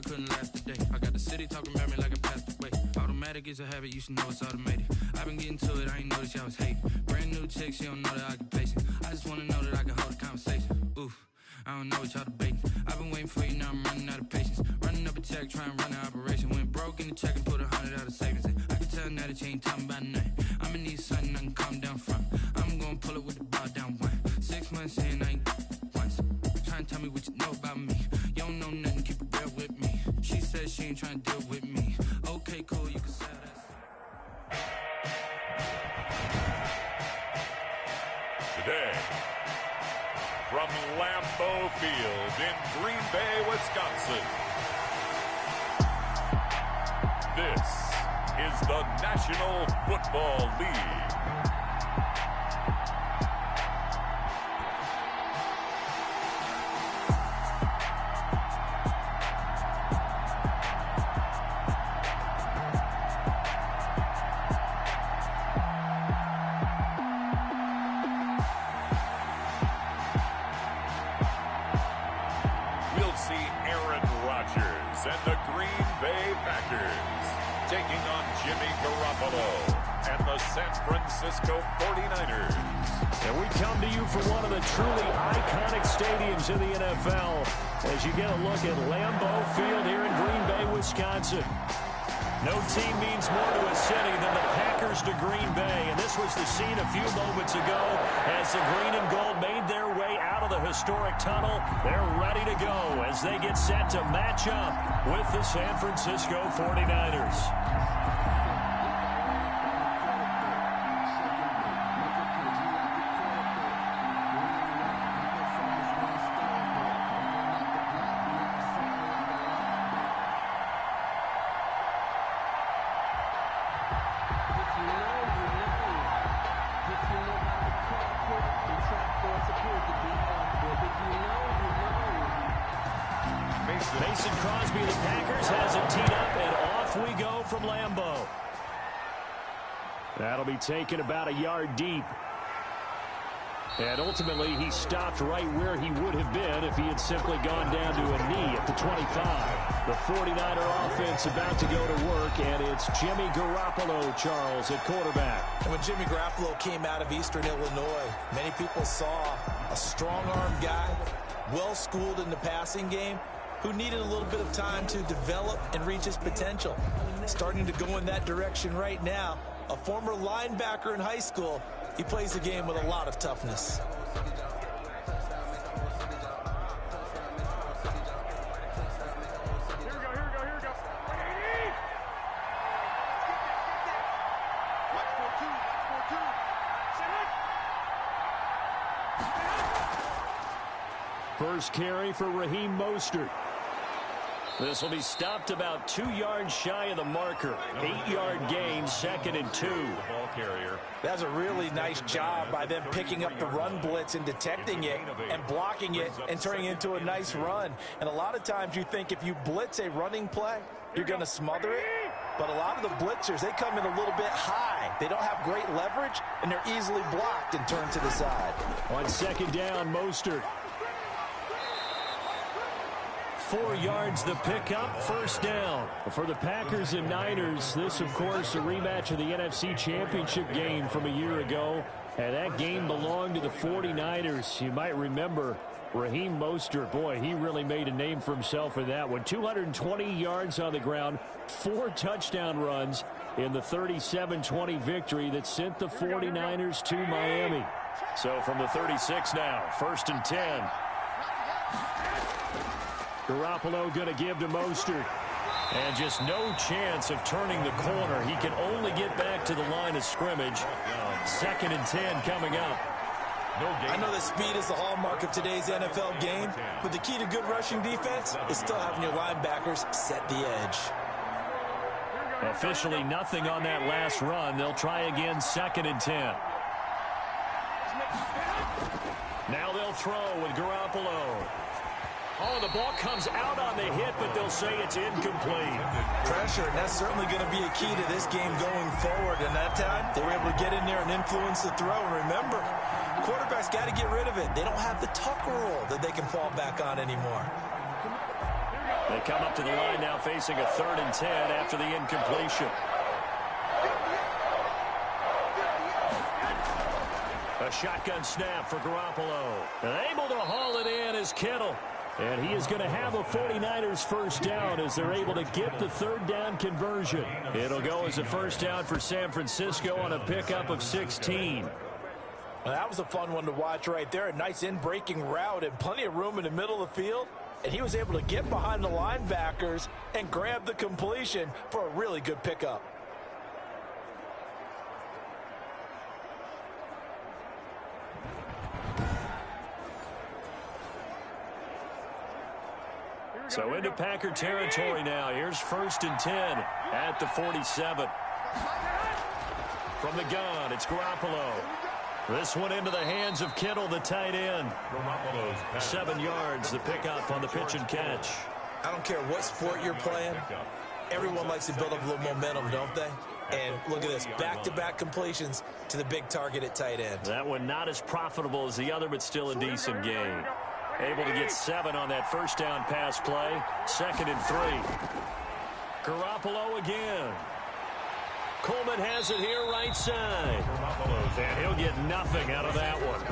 couldn't last a day. I got the city talking about me like I passed away. Automatic is a habit, you should know it's automated. I've been getting to it, I ain't noticed y'all was hating. Brand new chick, she don't know the occupation. I just wanna know that I can hold a conversation. Oof, I don't know what y'all debating. I've been waiting for you, now I'm running out of patience. Running up a check, trying to run an operation. Went broke in the check and put 100 out of savings in. I can tell now that you ain't talking about nothing. I'ma need something I can calm down from. I'm gonna pull it with the bar down one. 6 months in, I ain't once. Trying to tell me what you know about me. You don't know nothing, keep it real with me. She says she ain't trying to deal with me. Okay, cool, you can say that. Today, from Lambeau Field in Green Bay, Wisconsin, this is the National Football League. We'll see Aaron Rodgers and the Green Bay Packers taking on Jimmy Garoppolo and the San Francisco 49ers. And we come to you from one of the truly iconic stadiums in the NFL as you get a look at Lambeau Field here in Green Bay, Wisconsin. No team means more to a city than the Packers to Green Bay, and this was the scene a few moments ago as the green and gold made their way out of the historic tunnel. They're ready to go as they get set to match up with the San Francisco 49ers. Mason Crosby of the Packers has it teed up, and off we go from Lambeau. That'll be taken about a yard deep. And ultimately, he stopped right where he would have been if he had simply gone down to a knee at the 25. The 49er offense about to go to work, and it's Jimmy Garoppolo, Charles, at quarterback. And when Jimmy Garoppolo came out of Eastern Illinois, many people saw a strong-armed guy, well-schooled in the passing game, who needed a little bit of time to develop and reach his potential. Starting to go in that direction right now. A former linebacker in high school, he plays the game with a lot of toughness. First carry for Raheem Mostert. This will be stopped about 2 yards shy of the marker. 8-yard gain, 2nd and 2. Ball carrier. That's a really nice job by them picking up the run blitz and detecting it and blocking it and turning it into a nice run. And a lot of times you think if you blitz a running play, you're going to smother it. But a lot of the blitzers, they come in a little bit high. They don't have great leverage, and they're easily blocked and turned to the side. On 2nd down, Mostert. 4 yards the pickup, 1st down. For the Packers and Niners, this, of course, a rematch of the NFC Championship game from a year ago. And that game belonged to the 49ers. You might remember Raheem Mostert. Boy, he really made a name for himself in that one. 220 yards on the ground, 4 touchdown runs in the 37-20 victory that sent the 49ers to Miami. So from the 36 now, 1st and 10. Garoppolo going to give to Mostert. And just no chance of turning the corner. He can only get back to the line of scrimmage. 2nd and 10 coming up. I know that speed is the hallmark of today's NFL game, but the key to good rushing defense is still having your linebackers set the edge. Officially nothing on that last run. They'll try again, 2nd and 10. Now they'll throw with Garoppolo. Oh, the ball comes out on the hit, but they'll say it's incomplete. Pressure, and that's certainly going to be a key to this game going forward. And that time, they were able to get in there and influence the throw. And remember, quarterbacks got to get rid of it. They don't have the tuck rule that they can fall back on anymore. They come up to the line now facing a 3rd and 10 after the incompletion. A shotgun snap for Garoppolo. And able to haul it in is Kittle. And he is going to have a 49ers first down as they're able to get the 3rd down conversion. It'll go as a first down for San Francisco on a pickup of 16. Well, that was a fun one to watch right there. A nice in-breaking route and plenty of room in the middle of the field. And he was able to get behind the linebackers and grab the completion for a really good pickup. So into Packer territory now. Here's 1st and 10 at the 47. From the gun, it's Garoppolo. This one into the hands of Kittle, the tight end. 7 yards, the pickup on the pitch and catch. I don't care what sport you're playing. Everyone likes to build up a little momentum, don't they? And look at this, back-to-back completions to the big target at tight end. That one not as profitable as the other, but still a decent gain. Able to get 7 on that first down pass play. 2nd and 3. Garoppolo again. Coleman has it here right side. And he'll get nothing out of that one.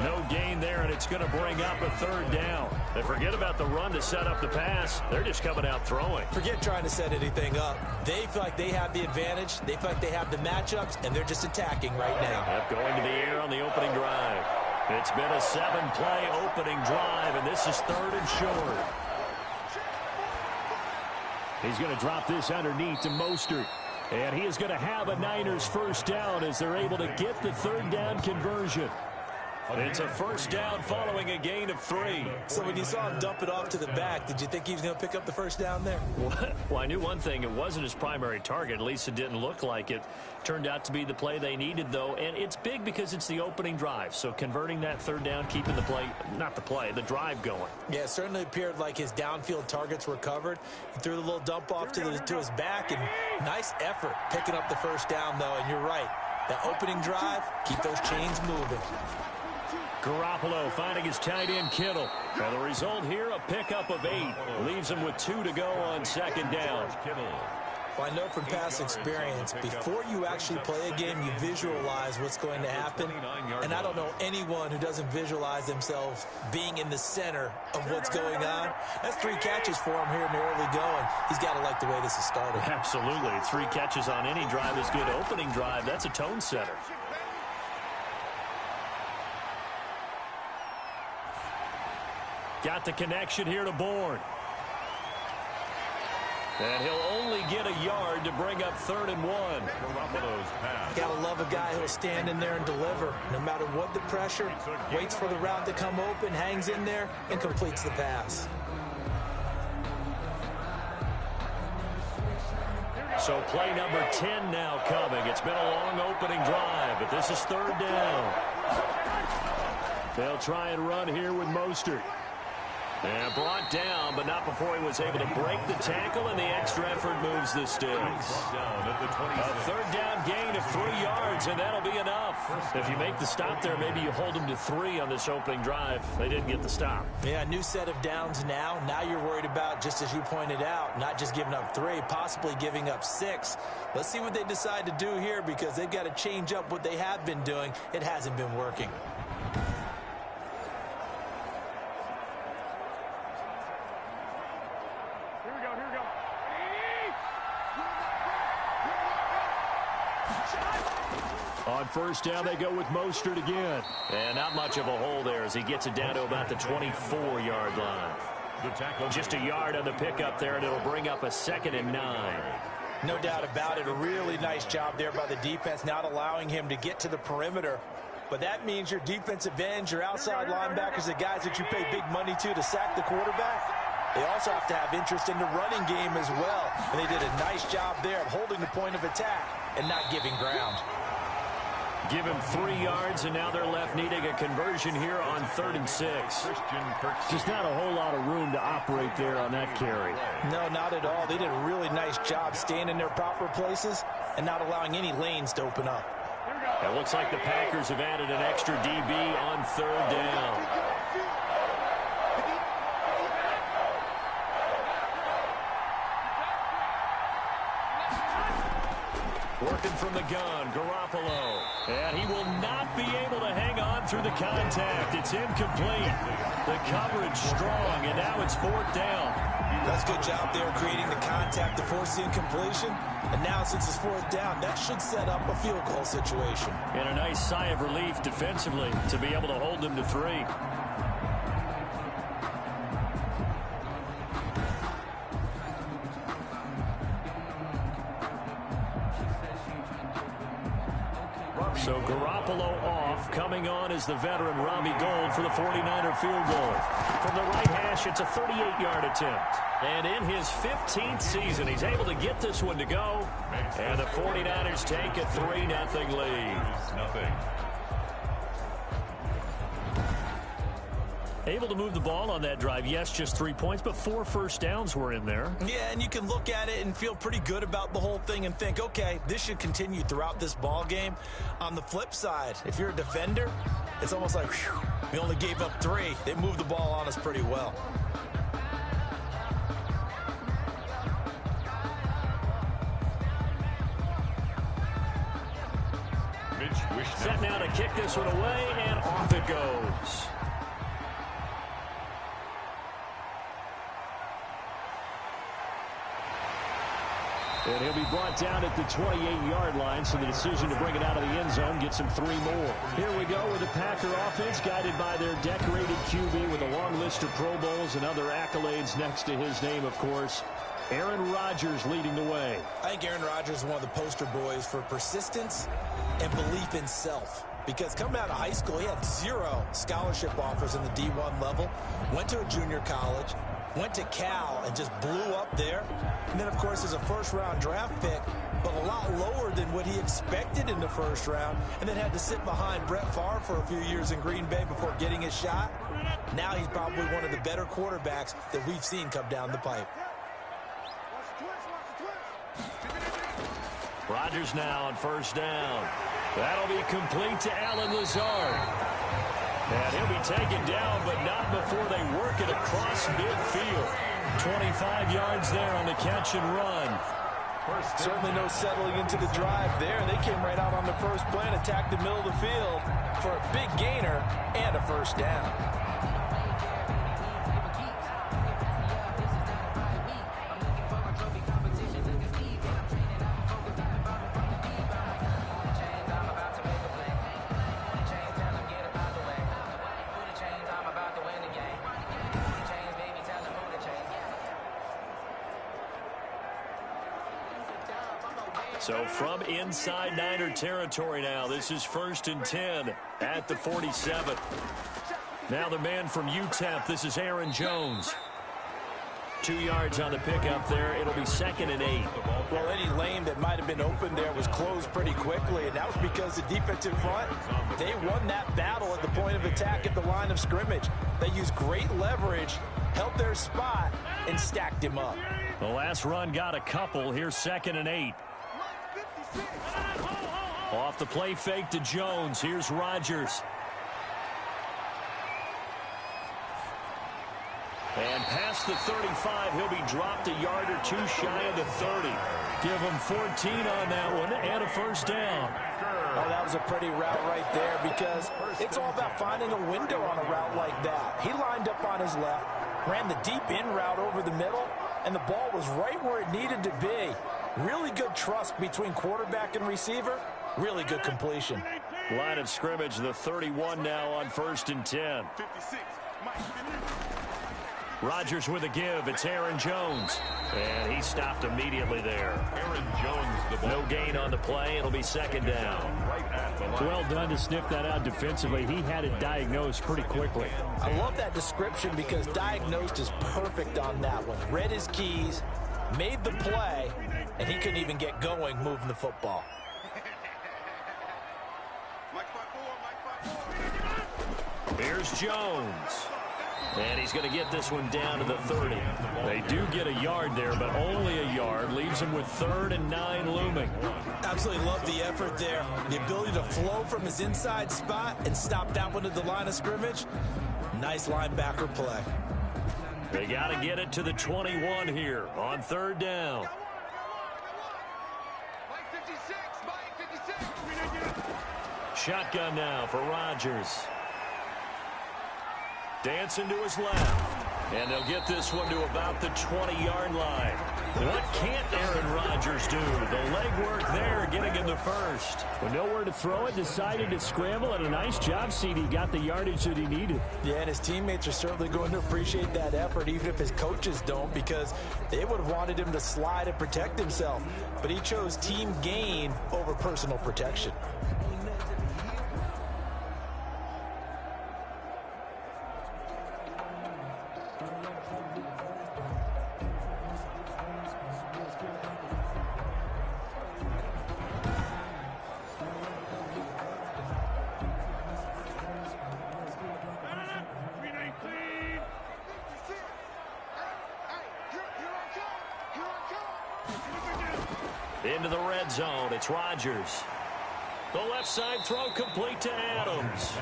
No gain there, and it's going to bring up a 3rd down. And forget about the run to set up the pass. They're just coming out throwing. Forget trying to set anything up. They feel like they have the advantage. They feel like they have the matchups, and they're just attacking right now. Yep, going to the air on the opening drive. It's been a 7-play opening drive, and this is 3rd and short. He's going to drop this underneath to Mostert. And he is going to have a Niners first down as they're able to get the 3rd down conversion. It's a first down following a gain of 3. So when you saw him dump it off to the back, did you think he was going to pick up the first down there? Well, I knew one thing. It wasn't his primary target. At least it didn't look like it. Turned out to be the play they needed, though. And it's big because it's the opening drive. So converting that 3rd down, keeping the play, not the play, the drive going. Yeah, it certainly appeared like his downfield targets were covered. He threw the little dump off to his back, and nice effort picking up the first down, though. And you're right. That opening drive, keep those chains moving. Garoppolo finding his tight end Kittle. And the result here, a pickup of 8. Leaves him with 2 to go on 2nd down. Well, I know from past experience, before you actually play a game, you visualize what's going to happen. And I don't know anyone who doesn't visualize themselves being in the center of what's going on. That's 3 catches for him here in the early going. He's got to like the way this is started. Absolutely. 3 catches on any drive is good. Opening drive, that's a tone setter. Got the connection here to Bourne. And he'll only get a yard to bring up 3rd and 1. Gotta love a guy who'll stand in there and deliver. No matter what the pressure, waits for the route to come open, hangs in there, and completes the pass. So play number 10 now coming. It's been a long opening drive, but this is 3rd down. They'll try and run here with Mostert. And brought down, but not before he was able to break the tackle, and the extra effort moves the sticks. A 3rd down gain of 3 yards, and that'll be enough. If you make the stop there, maybe you hold them to 3 on this opening drive. They didn't get the stop. Yeah, new set of downs now. Now you're worried about, just as you pointed out, not just giving up 3, possibly giving up 6. Let's see what they decide to do here, because they've got to change up what they have been doing. It hasn't been working. On first down, they go with Mostert again. And not much of a hole there as he gets it down to about the 24-yard line. Just a yard on the pickup there, and it'll bring up a 2nd and 9. No doubt about it. A really nice job there by the defense, not allowing him to get to the perimeter. But that means your defensive ends, your outside linebackers, the guys that you pay big money to sack the quarterback, they also have to have interest in the running game as well. And they did a nice job there of holding the point of attack and not giving ground. Give him 3 yards, and now they're left needing a conversion here on 3rd and 6. Just not a whole lot of room to operate there on that carry. No, not at all. They did a really nice job staying in their proper places and not allowing any lanes to open up. It looks like the Packers have added an extra DB on 3rd down. Working from the gun, Garoppolo. And he will not be able to hang on through the contact. It's incomplete. The coverage strong, and now it's 4th down. That's a good job there creating the contact to force the incompletion. And now since it's 4th down, that should set up a field goal situation. And a nice sigh of relief defensively to be able to hold them to 3. So Garoppolo off. Coming on is the veteran Robbie Gould for the 49er field goal. From the right hash, it's a 38-yard attempt. And in his 15th season, he's able to get this one to go. And the 49ers take a 3-0 lead. Able to move the ball on that drive. Yes, just 3 points, but 4 first downs were in there. Yeah, and you can look at it and feel pretty good about the whole thing and think, okay, this should continue throughout this ball game. On the flip side, if you're a defender, it's almost like, whew, we only gave up 3. They moved the ball on us pretty well. Set now to kick this one away, and off it goes. And he'll be brought down at the 28-yard line, so the decision to bring it out of the end zone gets him 3 more. Here we go with the Packer offense, guided by their decorated QB with a long list of Pro Bowls and other accolades next to his name, of course. Aaron Rodgers leading the way. I think Aaron Rodgers is one of the poster boys for persistence and belief in self. Because coming out of high school, he had 0 scholarship offers in the D1 level, went to a junior college, went to Cal and just blew up there. And then, of course, is a first-round draft pick, but a lot lower than what he expected in the first round, and then had to sit behind Brett Favre for a few years in Green Bay before getting his shot. Now he's probably one of the better quarterbacks that we've seen come down the pipe. Rodgers now on first down. That'll be complete to Allen Lazard. And he'll be taken down, but not before they work it across midfield. 25 yards there on the catch and run. Certainly no settling into the drive there. They came right out on the first play and attacked the middle of the field for a big gainer and a first down. So from inside Niner territory now, this is 1st and 10 at the 47. Now the man from UTEP, this is Aaron Jones. 2 yards on the pickup there. It'll be 2nd and 8. Well, any lane that might have been open there was closed pretty quickly, and that was because the defensive front, they won that battle at the point of attack at the line of scrimmage. They used great leverage, held their spot, and stacked him up. The last run got a couple. Here's 2nd and 8. Off the play fake to Jones. Here's Rodgers. And past the 35, he'll be dropped a yard or 2 shy of the 30. Give him 14 on that one and a first down. Oh, that was a pretty route right there because it's all about finding a window on a route like that. He lined up on his left, ran the deep in route over the middle, and the ball was right where it needed to be. Really good trust between quarterback and receiver. Really good completion. Line of scrimmage, the 31 now on 1st and 10. Rodgers with a give. It's Aaron Jones. And he stopped immediately there. Aaron Jones, the ball. No gain on the play. It'll be 2nd down. Well done to sniff that out defensively. He had it diagnosed pretty quickly. I love that description because diagnosed is perfect on that one. Read his keys, made the play, and he couldn't even get going moving the football. Here's Jones. And he's going to get this one down to the 30. They do get a yard there, but only a yard. Leaves him with 3rd and 9 looming. Absolutely love the effort there. The ability to flow from his inside spot and stop that one at the line of scrimmage. Nice linebacker play. They got to get it to the 21 here on 3rd down. Shotgun now for Rodgers. Dancing to his left. And they'll get this one to about the 20-yard line. What can't Aaron Rodgers do? The legwork there getting him the first. With nowhere to throw it, decided to scramble, and a nice job, CD. Got the yardage that he needed. Yeah, and his teammates are certainly going to appreciate that effort, even if his coaches don't, because they would have wanted him to slide and protect himself. But he chose team gain over personal protection. Into the red zone, it's Rodgers. The left side throw complete to Adams.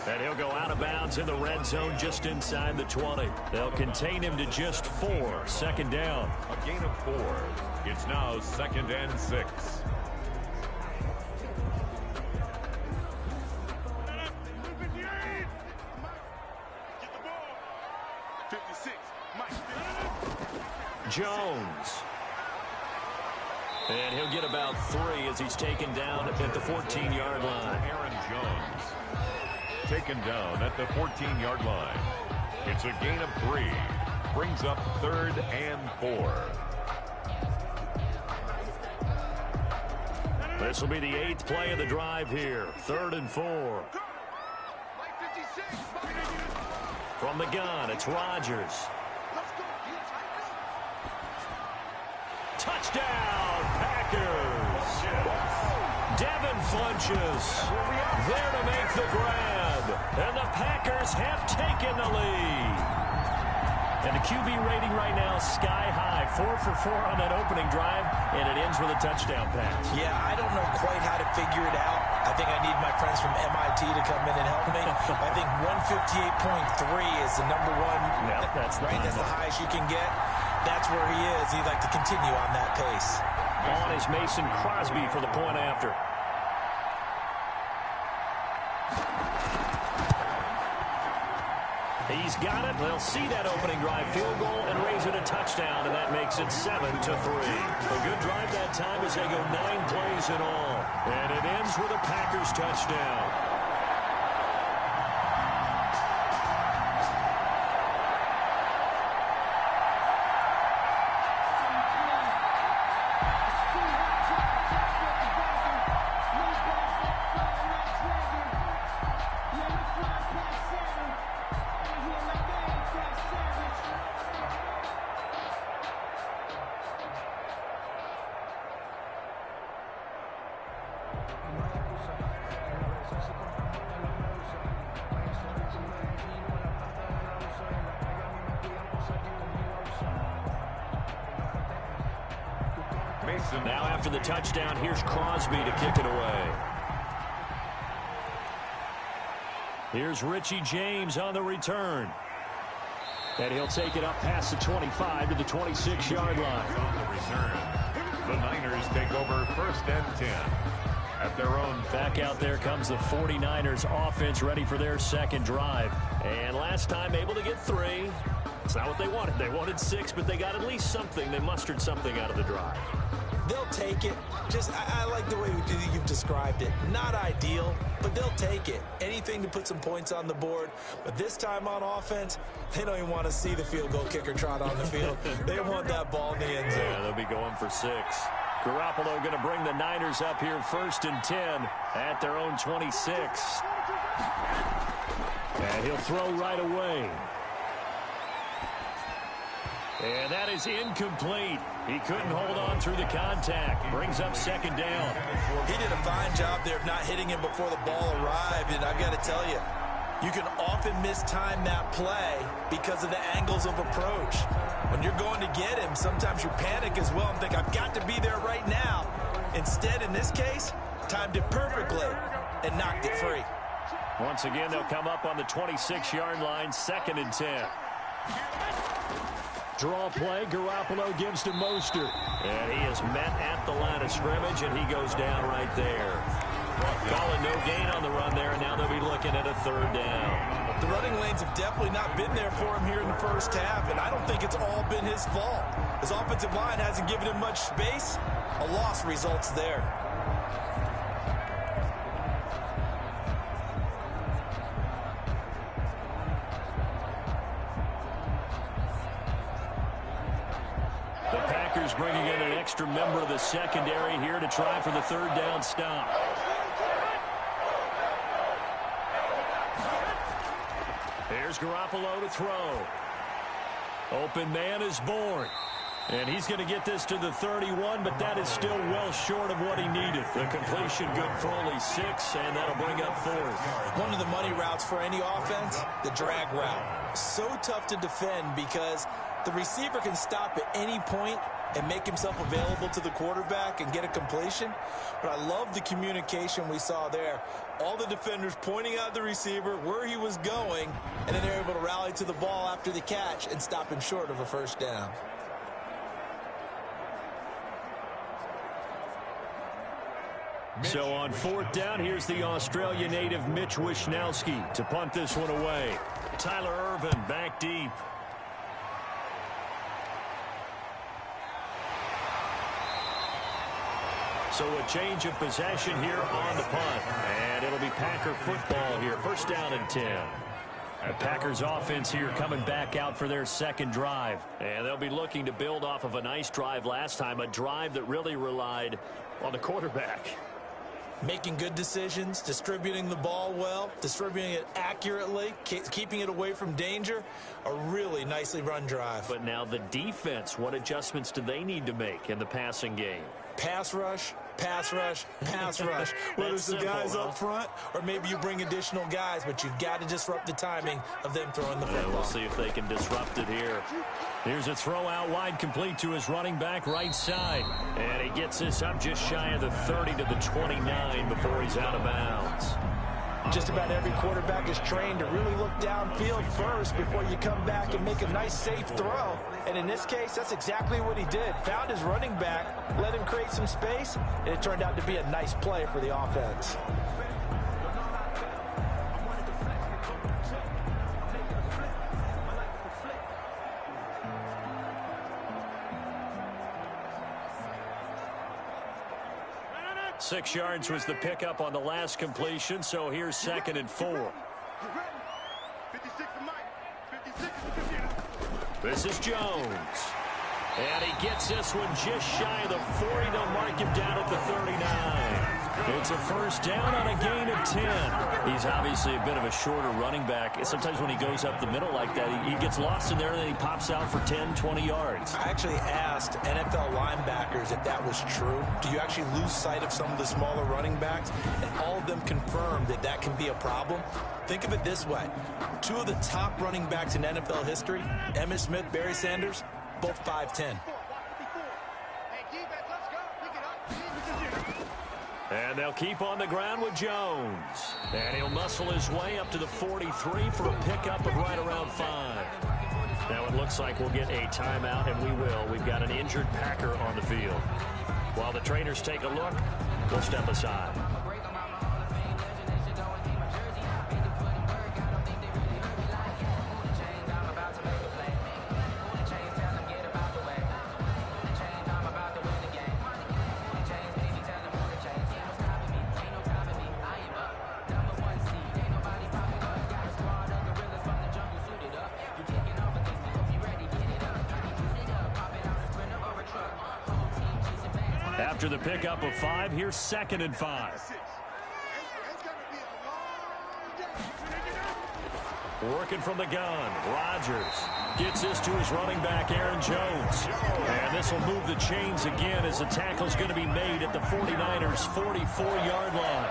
And he'll go out of bounds in the red zone just inside the 20. They'll contain him to just 4. Second down. A gain of 4. It's now 2nd and 6. Jones. And he'll get about 3 as he's taken down at the 14-yard line. Aaron Jones taken down at the 14-yard line. It's a gain of 3. Brings up 3rd and 4. This will be the 8th play of the drive here. 3rd and 4. From the gun, it's Rodgers. Touchdown, Packers. Devin Funches there to make the grab. And the Packers have taken the lead. And the QB rating right now is sky high. 4 for 4 on that opening drive, and it ends with a touchdown pass. Yeah, I don't know quite how to figure it out. I think I need my friends from MIT to come in and help me. I think 158.3 is the number one. Yep, that's the right. That's the highest you can get. That's where he is. He'd like to continue on that pace. On is Mason Crosby for the point after. He's got it. They'll see that opening drive field goal and raise it a touchdown, and that makes it 7-3. A good drive that time as they go 9 plays in all. And it ends with a Packers touchdown. Now after the touchdown, here's Crosby to kick it away. Here's Richie James on the return. And he'll take it up past the 25 to the 26-yard line. On the return, the Niners take over 1st and 10 at their own. Back out there comes the 49ers offense ready for their second drive. And last time able to get 3. It's not what they wanted. They wanted 6, but they got at least something. They mustered something out of the drive. They'll take it. I like the way you've described it. Not ideal, but they'll take it. Anything to put some points on the board. But this time on offense, they don't even want to see the field goal kicker trot on the field. They want that ball in the end zone. Yeah, they'll be going for 6. Garoppolo going to bring the Niners up here 1st and 10 at their own 26. And he'll throw right away. And that is incomplete. He couldn't hold on through the contact. Brings up 2nd down. He did a fine job there of not hitting him before the ball arrived. And I've got to tell you, you can often mistime that play because of the angles of approach. When you're going to get him, sometimes you panic as well and think, I've got to be there right now. Instead, in this case, timed it perfectly and knocked it free. Once again, they'll come up on the 26-yard line, 2nd and 10. Draw play, Garoppolo gives to Mostert. And he is met at the line of scrimmage, and he goes down right there. Calling no gain on the run there, and now they'll be looking at a third down. The running lanes have definitely not been there for him here in the first half, and I don't think it's all been his fault. His offensive line hasn't given him much space. A loss results there. The Packers bringing in an extra member of the secondary here to try for the third down stop. Here's Garoppolo to throw. Open man is born. And he's going to get this to the 31, but that is still well short of what he needed. The completion good for only 6, and that'll bring up 4th. One of the money routes for any offense, the drag route. So tough to defend because the receiver can stop at any point and make himself available to the quarterback and get a completion. But I love the communication we saw there. All the defenders pointing out the receiver, where he was going, and then they're able to rally to the ball after the catch and stop him short of a first down. So on 4th down, here's the Australia native Mitch Wishnowsky to punt this one away. Tyler Ervin back deep. So a change of possession here on the punt. And it'll be Packer football here. First down and 10. The Packers offense here coming back out for their second drive. And they'll be looking to build off of a nice drive last time. A drive that really relied on the quarterback. Making good decisions, distributing the ball well, distributing it accurately, keeping it away from danger. A really nicely run drive. But now the defense, what adjustments do they need to make in the passing game? Pass rush, pass rush, pass rush. Whether it's the guys up front or maybe you bring additional guys, but you've got to disrupt the timing of them throwing the football. We'll see if they can disrupt it here. Here's a throw out wide, complete to his running back right side. And he gets this up just shy of the 30 to the 29 before he's out of bounds. Just about every quarterback is trained to really look downfield first before you come back and make a nice, safe throw. And in this case, that's exactly what he did. Found his running back, let him create some space, and it turned out to be a nice play for the offense. Six yards was the pickup on the last completion, so here's 2nd and 4. This is Jones. And he gets this one just shy of the 40. They'll mark him down at the 39. It's a first down on a gain of 10. He's obviously a bit of a shorter running back. Sometimes when he goes up the middle like that, he gets lost in there, and then he pops out for 10, 20 yards. I actually asked NFL linebackers if that was true. Do you actually lose sight of some of the smaller running backs? And all of them confirmed that that can be a problem. Think of it this way. 2 of the top running backs in NFL history, Emmitt Smith, Barry Sanders, both 5'10". And they'll keep on the ground with Jones. And he'll muscle his way up to the 43 for a pickup of right around 5. Now it looks like we'll get a timeout, and we will. We've got an injured Packer on the field. While the trainers take a look, we'll step aside. After the pickup of 5, here's 2nd and 5. Working from the gun, Rodgers gets this to his running back, Aaron Jones. And this will move the chains again as the tackle's going to be made at the 49ers' 44-yard line.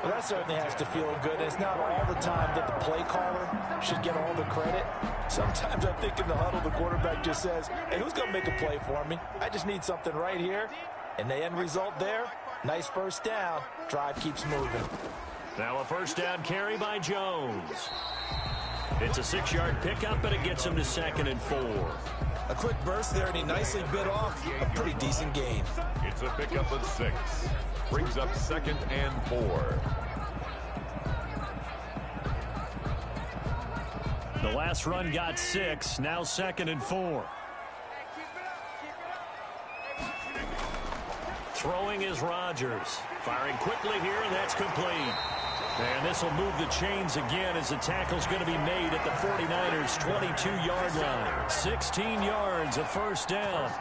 Well, that certainly has to feel good. It's not all the time that the play caller should get all the credit. Sometimes I think in the huddle, the quarterback just says, hey, who's going to make a play for me? I just need something right here. And the end result there, nice first down. Drive keeps moving. Now a first down carry by Jones. It's a 6-yard pickup, and it gets him to 2nd and 4. A quick burst there, and he nicely bit off a pretty decent gain. It's a pickup of 6. Brings up 2nd and 4. The last run got 6. Now 2nd and 4. Throwing is Rodgers. Firing quickly here, and that's complete. And this will move the chains again as the tackle's going to be made at the 49ers' 22-yard line. 16 yards, a first down.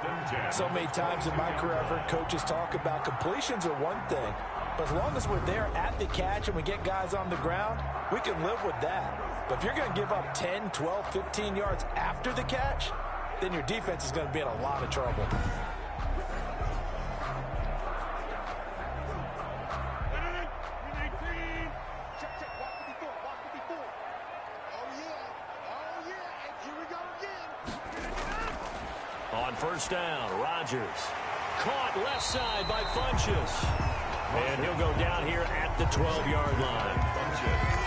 So many times in my career I've heard coaches talk about completions are one thing, but as long as we're there at the catch and we get guys on the ground, we can live with that. But if you're going to give up 10, 12, 15 yards after the catch, then your defense is going to be in a lot of trouble. On first down, Rodgers. Caught left side by Funchess. And he'll go down here at the 12-yard line.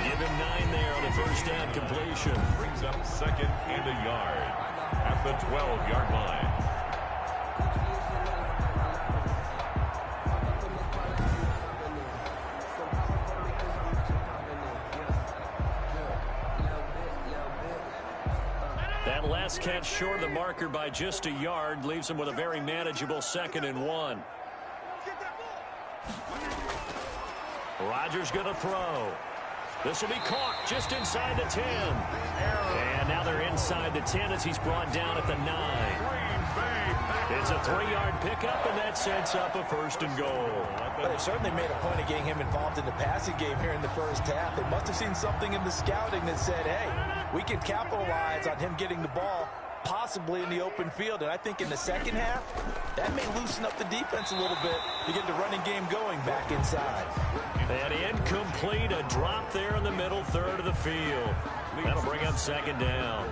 Give him 9 there on the first down completion. Brings up 2nd and a yard at the 12-yard line. That last catch short of the marker by just a yard leaves him with a very manageable 2nd and 1. Rodgers going to throw. This will be caught just inside the 10. And now they're inside the 10 as he's brought down at the 9. It's a 3-yard pickup, and that sets up a 1st and goal. But they certainly made a point of getting him involved in the passing game here in the first half. They must have seen something in the scouting that said, hey, we can capitalize on him getting the ball possibly in the open field. And I think in the second half, that may loosen up the defense a little bit to get the running game going back inside. And incomplete, a drop there in the middle third of the field. That'll bring up 2nd down.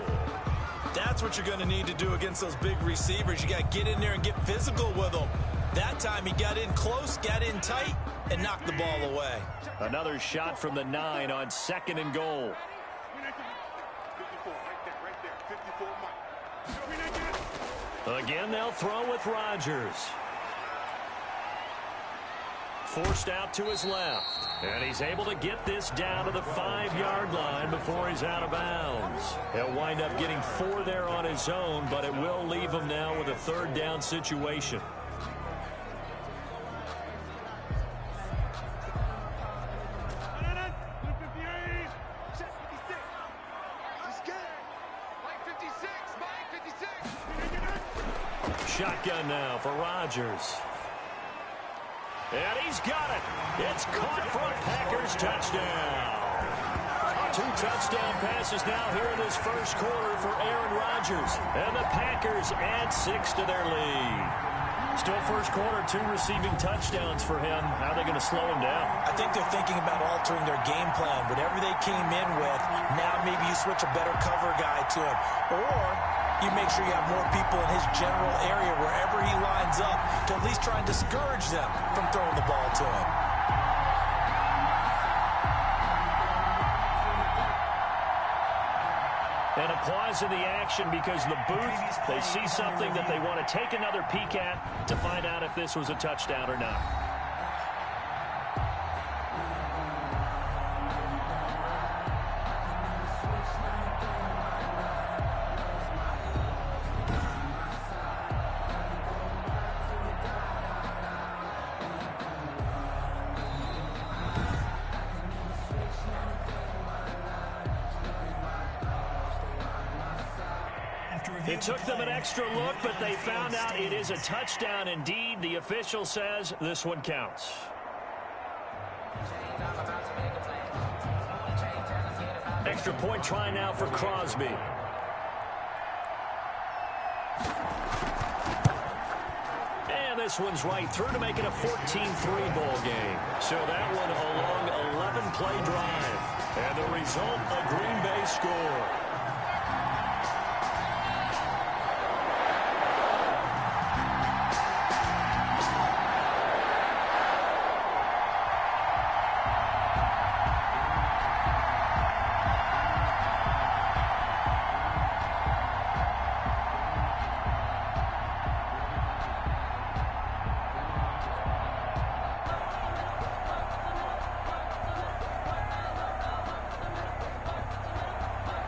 That's what you're going to need to do against those big receivers. You got to get in there and get physical with them. That time he got in close, got in tight, and knocked the ball away. Another shot from the 9 on 2nd and goal. Again, they'll throw with Rodgers. Forced out to his left. And he's able to get this down to the 5-yard line before he's out of bounds. He'll wind up getting 4 there on his own, but it will leave him now with a 3rd down situation. Shotgun now for Rodgers. And he's got it. It's caught for a Packers touchdown. 2 touchdown passes now here in this first quarter for Aaron Rodgers. And the Packers add 6 to their lead. Still first quarter, 2 receiving touchdowns for him. How are they going to slow him down? I think they're thinking about altering their game plan. Whatever they came in with, now maybe you switch a better cover guy to him. Or you make sure you have more people in his general area wherever he lines up to at least try and discourage them from throwing the ball to him. And a pause in the action because the booth, they see something that they want to take another peek at to find out if this was a touchdown or not. It took them an extra look, but they found out it is a touchdown indeed. The official says this one counts. Extra point try now for Crosby. And this one's right through to make it a 14-3 ball game. So that one a long 11-play drive. And the result, a Green Bay score.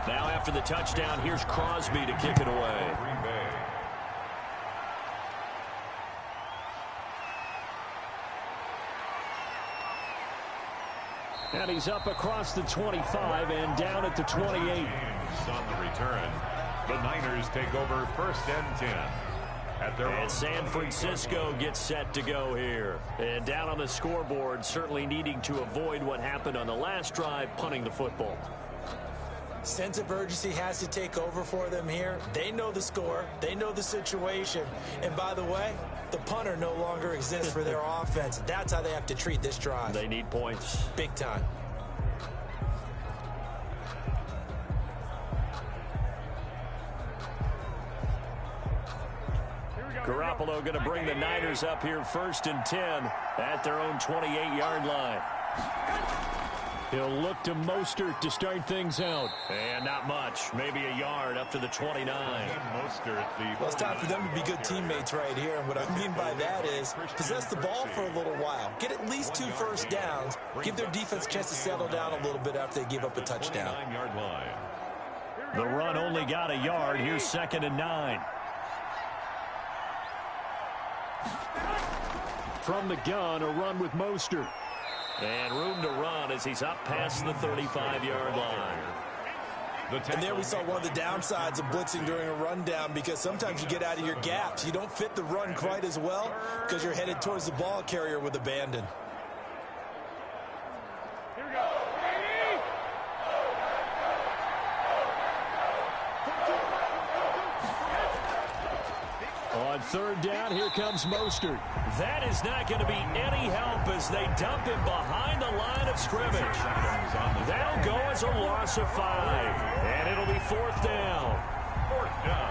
Now after the touchdown, here's Crosby to kick it away. And he's up across the 25 and down at the 28. On the return, the Niners take over 1st and 10. And San Francisco gets set to go here. And down on the scoreboard, certainly needing to avoid what happened on the last drive, punting the football. Sense of urgency has to take over for them here. They know the score. They know the situation. And by the way, the punter no longer exists for their offense. That's how they have to treat this drive. They need points. Big time. Garoppolo going to bring the Niners up here 1st and 10 at their own 28-yard line. He'll look to Mostert to start things out. And not much. Maybe a yard up to the 29. Well, it's time for them to be good teammates right here. And what I mean by that is possess the ball for a little while. Get at least 2 first downs. Give their defense a chance to settle down a little bit after they give up a touchdown. The run only got a yard. Here's 2nd and 9. From the gun, a run with Mostert. And room to run as he's up past the 35-yard line. And there we saw one of the downsides of blitzing during a rundown, because sometimes you get out of your gaps. You don't fit the run quite as well because you're headed towards the ball carrier with abandon. Here we go. On 3rd down, here comes Mostert. That is not going to be any help as they dump him behind the line of scrimmage. That'll go as a loss of 5. And it'll be 4th down. 4th down.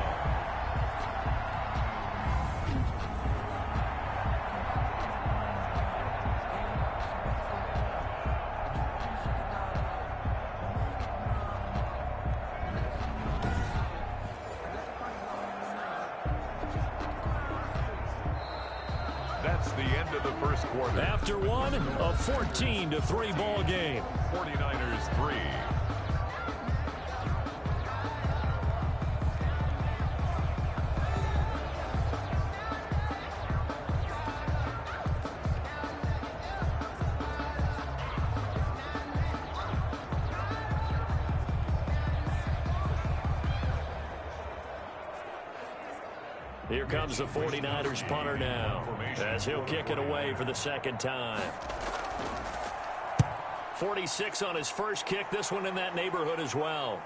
That's the end of the first quarter. After one, a 14-3 ball game. 49ers 3. Here comes the 49ers punter now, as he'll kick it away for the 2nd time. 46 on his first kick, this one in that neighborhood as well.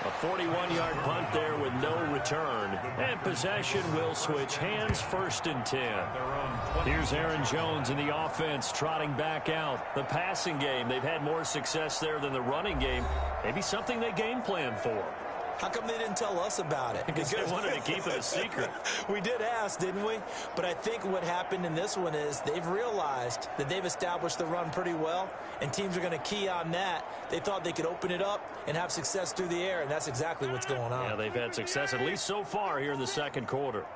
A 41-yard punt there with no return. And possession will switch hands, 1st and 10. Here's Aaron Jones in the offense trotting back out. The passing game, they've had more success there than the running game. Maybe something they game plan for. How come they didn't tell us about it? Because they wanted to keep it a secret. We did ask, didn't we? But I think what happened in this one is they've realized that they've established the run pretty well, and teams are going to key on that. They thought they could open it up and have success through the air, and that's exactly what's going on. Yeah, they've had success, at least so far, here in the 2nd quarter.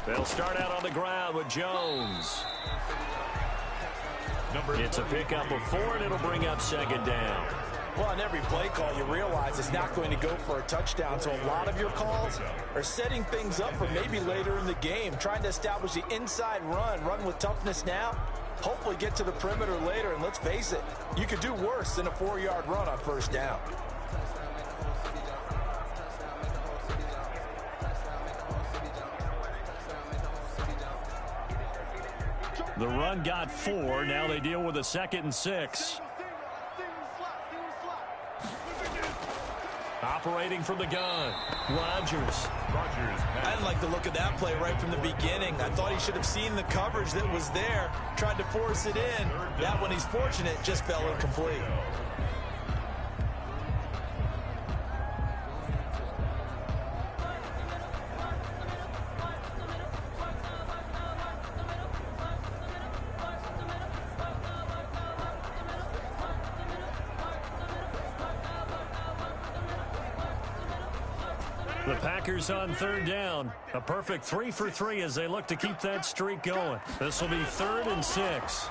They'll start out on the ground with Jones. It's a pickup of 4, and it'll bring up 2nd down. Well, on every play call, you realize it's not going to go for a touchdown, so a lot of your calls are setting things up for maybe later in the game, trying to establish the inside run with toughness now, hopefully get to the perimeter later, and let's face it, you could do worse than a 4-yard run on 1st down. The run got 4. Now they deal with a 2nd and 6. Operating from the gun, Rodgers. I didn't like the look of that play right from the beginning. I thought he should have seen the coverage that was there, tried to force it in. That one, he's fortunate, just fell incomplete. The Packers on third down. A perfect 3 for 3 as they look to keep that streak going. This will be 3rd and 6.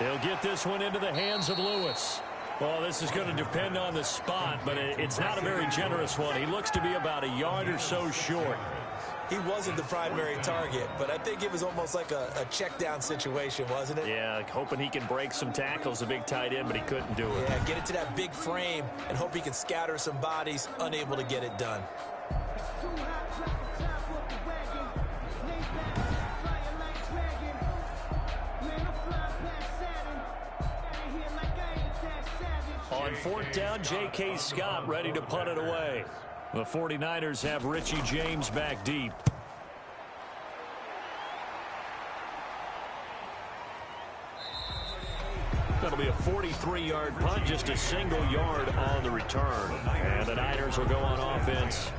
They'll get this one into the hands of Lewis. Well, this is going to depend on the spot, but it's not a very generous one. He looks to be about a yard or so short. He wasn't the primary target, but I think it was almost like a check-down situation, wasn't it? Yeah, hoping he can break some tackles, a big tight end, but he couldn't do it. Yeah, get it to that big frame and hope he can scatter some bodies, unable to get it done. On 4th down, J.K. Scott ready to punt it away. The 49ers have Richie James back deep. That'll be a 43-yard punt, just a single yard on the return. And the Niners will go on offense.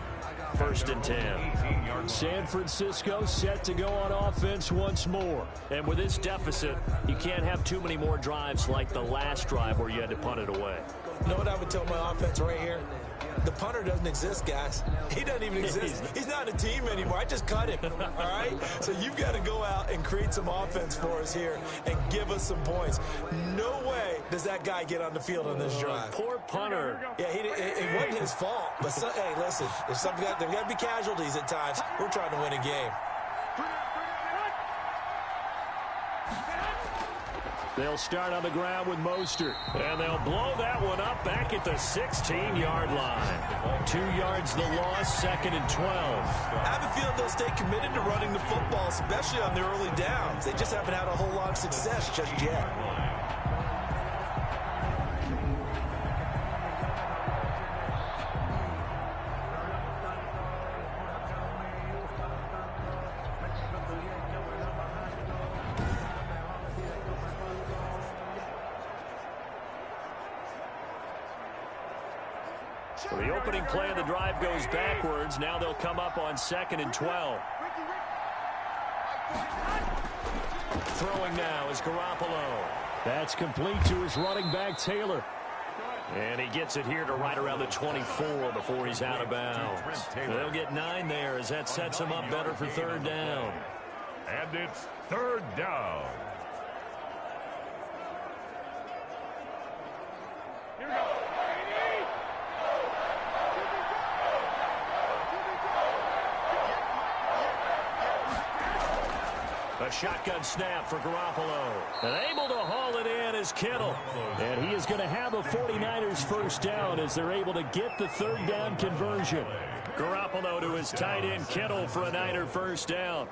1st and 10. San Francisco set to go on offense once more. And with this deficit, you can't have too many more drives like the last drive where you had to punt it away. You know what I would tell my offense right here? The punter doesn't exist, guys. He doesn't even exist. He's not a team anymore. I just cut him, all right? So you've got to go out and create some offense for us here and give us some points. No way does that guy get on the field on this drive. Poor punter. Yeah, it wasn't his fault. But, hey, listen, there's got to be casualties at times. We're trying to win a game. They'll start on the ground with Mostert. And they'll blow that one up back at the 16-yard line. 2 yards the loss, 2nd and 12. I have a feeling they'll stay committed to running the football, especially on their early downs. They just haven't had a whole lot of success just yet. So the opening play of the drive goes backwards. Now they'll come up on 2nd and 12. Throwing now is Garoppolo. That's complete to his running back, Taylor. And he gets it here to right around the 24 before he's out of bounds. They'll get 9 there as that sets him up better for 3rd down. And it's 3rd down. A shotgun snap for Garoppolo. And able to haul it in is Kittle. And he is going to have a 49ers first down as they're able to get the 3rd down conversion. Garoppolo to his tight end Kittle for a Niner first down.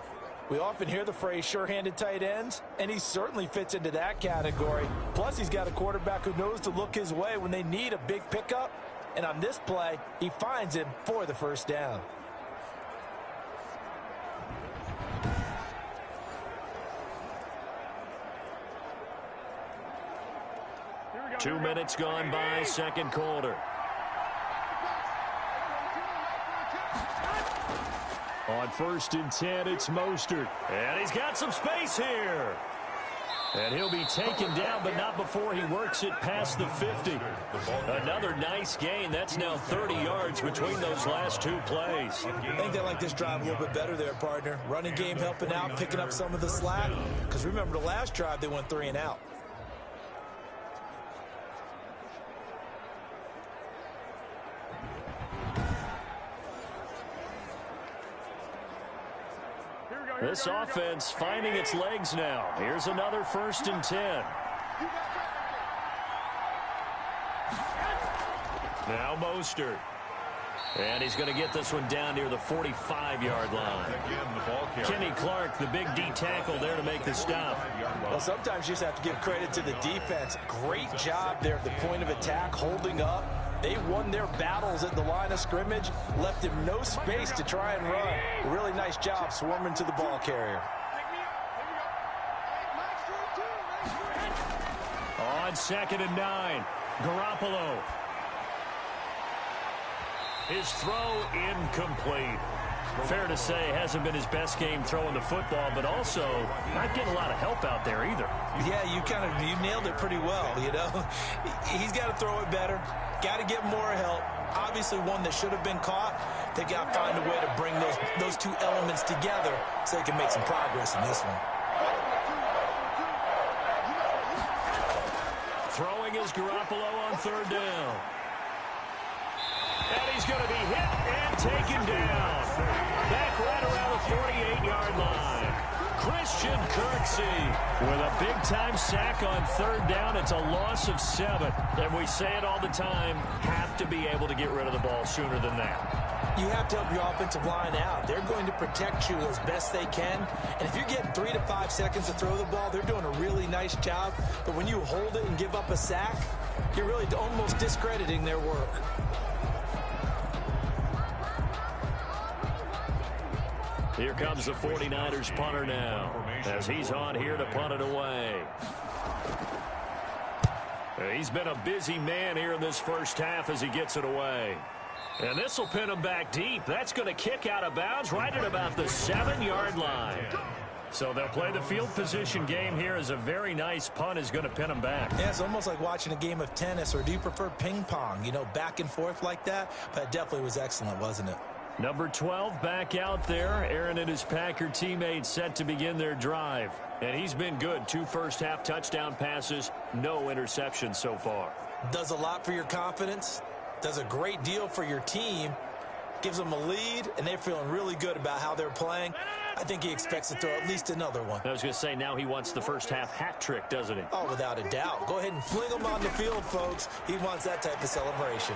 We often hear the phrase sure-handed tight ends, and he certainly fits into that category. Plus, he's got a quarterback who knows to look his way when they need a big pickup. And on this play, he finds him for the first down. 2 minutes gone by, 2nd quarter. On 1st and 10, it's Mostert. And he's got some space here. And he'll be taken down, but not before he works it past the 50. Another nice gain. That's now 30 yards between those last 2 plays. I think they like this drive a little bit better there, partner. Running game helping out, picking up some of the slack. Because remember, the last drive, they went 3 and out. This offense finding its legs now. Here's another 1st and 10. Now Mostert. And he's going to get this one down near the 45-yard line. Kenny Clark, the big D tackle there to make the stop. Well, sometimes you just have to give credit to the defense. Great job there at the point of attack, holding up. They won their battles at the line of scrimmage, left him no space to try and run. A really nice job swarming to the ball carrier. On 2nd and 9, Garoppolo. His throw incomplete. Fair to say, hasn't been his best game throwing the football, but also not getting a lot of help out there either. Yeah, you nailed it pretty well, you know. He's got to throw it better, got to get more help, Obviously one that should have been caught. They got to find a way to bring those two elements together so they can make some progress in this one. Throwing is Garoppolo on third down. And he's going to be hit and taken down. Back right around the 48-yard line. Christian Kirksey with a big-time sack on third down. It's a loss of 7. And we say it all the time, have to be able to get rid of the ball sooner than that. You have to help your offensive line out. They're going to protect you as best they can. And if you're getting 3 to 5 seconds to throw the ball, they're doing a really nice job. But when you hold it and give up a sack, you're really almost discrediting their work. Here comes the 49ers punter now, as he's on here to punt it away. He's been a busy man here in this first half as he gets it away. And this will pin him back deep. That's going to kick out of bounds right at about the 7-yard line. So they'll play the field position game here as a very nice punt is going to pin him back. Yeah, it's almost like watching a game of tennis, or do you prefer ping pong? You know, back and forth like that? But it definitely was excellent, wasn't it? Number 12 back out there. Aaron and his Packer teammates set to begin their drive. And he's been good. 2 first-half touchdown passes, no interceptions so far. Does a lot for your confidence. Does a great deal for your team. Gives them a lead, and they're feeling really good about how they're playing. I think he expects to throw at least another one. I was going to say, now he wants the first-half hat trick, doesn't he? Oh, without a doubt. Go ahead and fling him on the field, folks. He wants that type of celebration.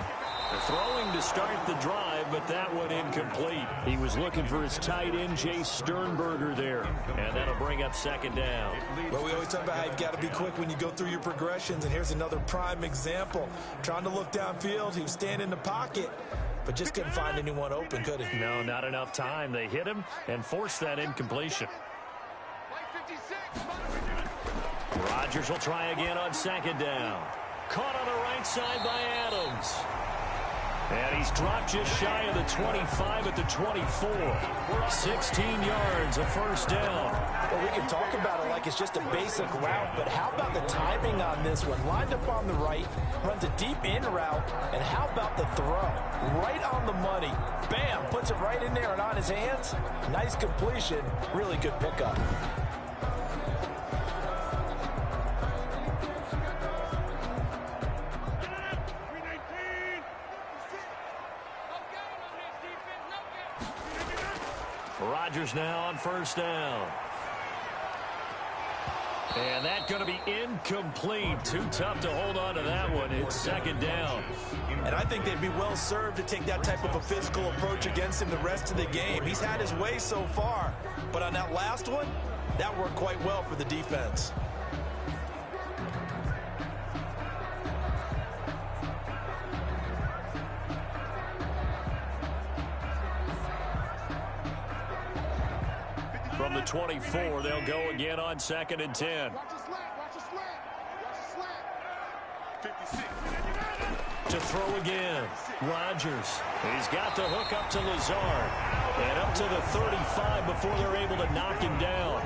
Throwing to start the drive, but that one incomplete. He was looking for his tight end, Jay Sternberger there, and that'll bring up second down. Well, we always talk about how you've got to be quick when you go through your progressions, and here's another prime example. Trying to look downfield, he was standing in the pocket, but just couldn't find anyone open, could he? No, not enough time. They hit him and forced that incompletion. Rodgers will try again on second down. Caught on the right side by Adams. And he's dropped just shy of the 25 at the 24. 16 yards, a first down. Well, we can talk about it like it's just a basic route, but how about the timing on this one? Lined up on the right, runs a deep in route, and how about the throw? Right on the money. Bam, puts it right in there and on his hands. Nice completion, really good pickup. Rodgers now on first down. And that's going to be incomplete. Too tough to hold on to that one. It's second down. And I think they'd be well served to take that type of a physical approach against him the rest of the game. He's had his way so far. But on that last one, that worked quite well for the defense. From the 24, they'll go again on second and 10. To throw again, Rodgers. He's got the hook up to Lazard. And up to the 35 before they're able to knock him down.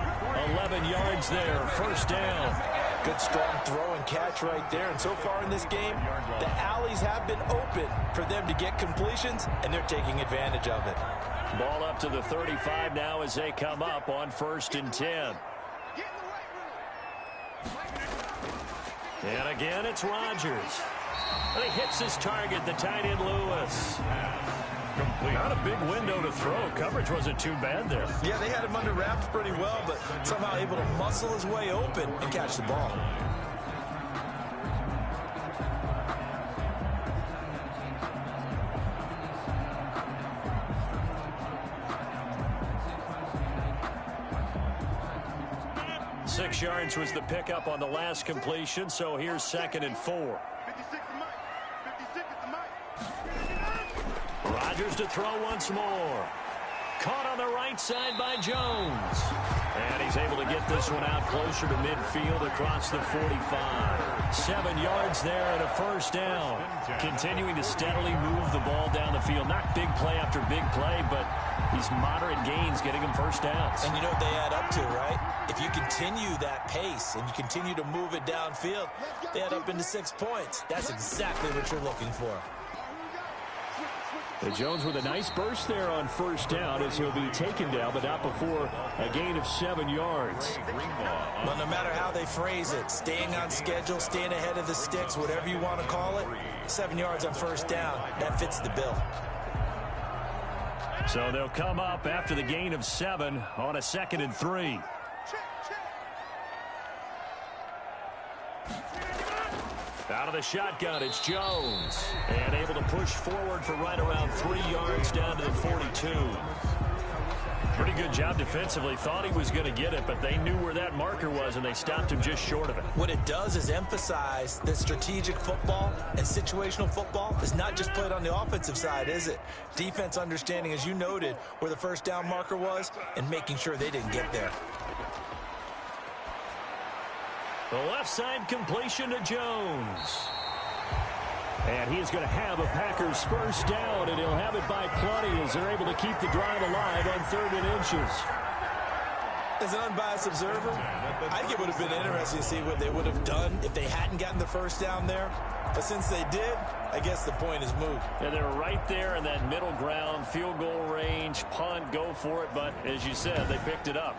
11 yards there, first down. Good strong throw and catch right there. And so far in this game, the alleys have been open for them to get completions, and they're taking advantage of it. Ball up to the 35 now as they come up on first and 10. And again, it's Rodgers. And he hits his target, the tight end Lewis. Not a big window to throw. Coverage wasn't too bad there. Yeah, they had him under wraps pretty well, but somehow able to muscle his way open and catch the ball. Six yards was the pickup on the last completion, so here's second and 4. Rodgers to throw once more. Caught on the right side by Jones. And he's able to get this one out closer to midfield across the 45. 7 yards there and a first down. Continuing to steadily move the ball down the field. Not big play after big play, but these moderate gains getting him first downs. And you know what they add up to, right? If you continue that pace and you continue to move it downfield, they add up into 6 points. That's exactly what you're looking for. Jones with a nice burst there on first down as he'll be taken down, but not before a gain of 7 yards. Well, no matter how they phrase it, staying on schedule, staying ahead of the sticks, whatever you want to call it, 7 yards on first down, that fits the bill. So they'll come up after the gain of 7 on a 2nd and 3. Out of the shotgun, it's Jones. And able to push forward for right around 3 yards down to the 42. Pretty good job defensively. Thought he was going to get it, but they knew where that marker was, and they stopped him just short of it. What it does is emphasize that strategic football and situational football is not just played on the offensive side, is it? Defense understanding, as you noted, where the first down marker was and making sure they didn't get there. The left side completion to Jones. And he is going to have a Packers first down, and he'll have it by plenty as they're able to keep the drive alive on 3rd and inches. As an unbiased observer, I think it would have been interesting to see what they would have done if they hadn't gotten the first down there. But since they did, I guess the point is moot. And they're right there in that middle ground, field goal range, punt, go for it. But as you said, they picked it up.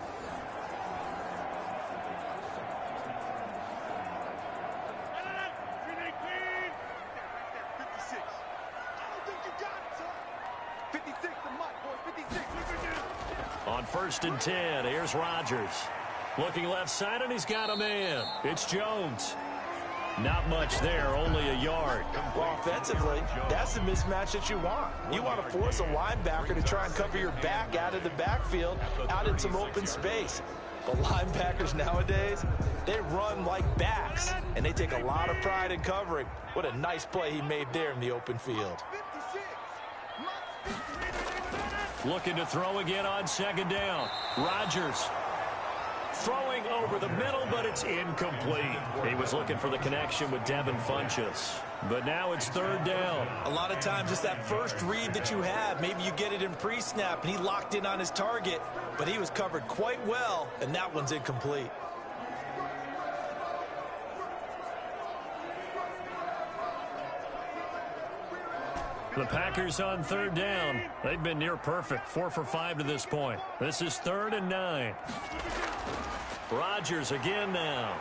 On 1st and 10, here's Rodgers. Looking left side, and he's got a man. It's Jones. Not much there, only a yard. Well, offensively, that's the mismatch that you want. You want to force a linebacker to try and cover your back out of the backfield, out in some open space. But linebackers nowadays, they run like backs, and they take a lot of pride in covering. What a nice play he made there in the open field. Looking to throw again on 2nd down. Rodgers throwing over the middle, but it's incomplete. He was looking for the connection with Devin Funchess. But now it's 3rd down. A lot of times it's that first read that you have. Maybe you get it in pre-snap, and he locked in on his target, but he was covered quite well, and that one's incomplete. The Packers on 3rd down. They've been near perfect, 4 for 5 to this point. This is 3rd and 9. Rodgers again now.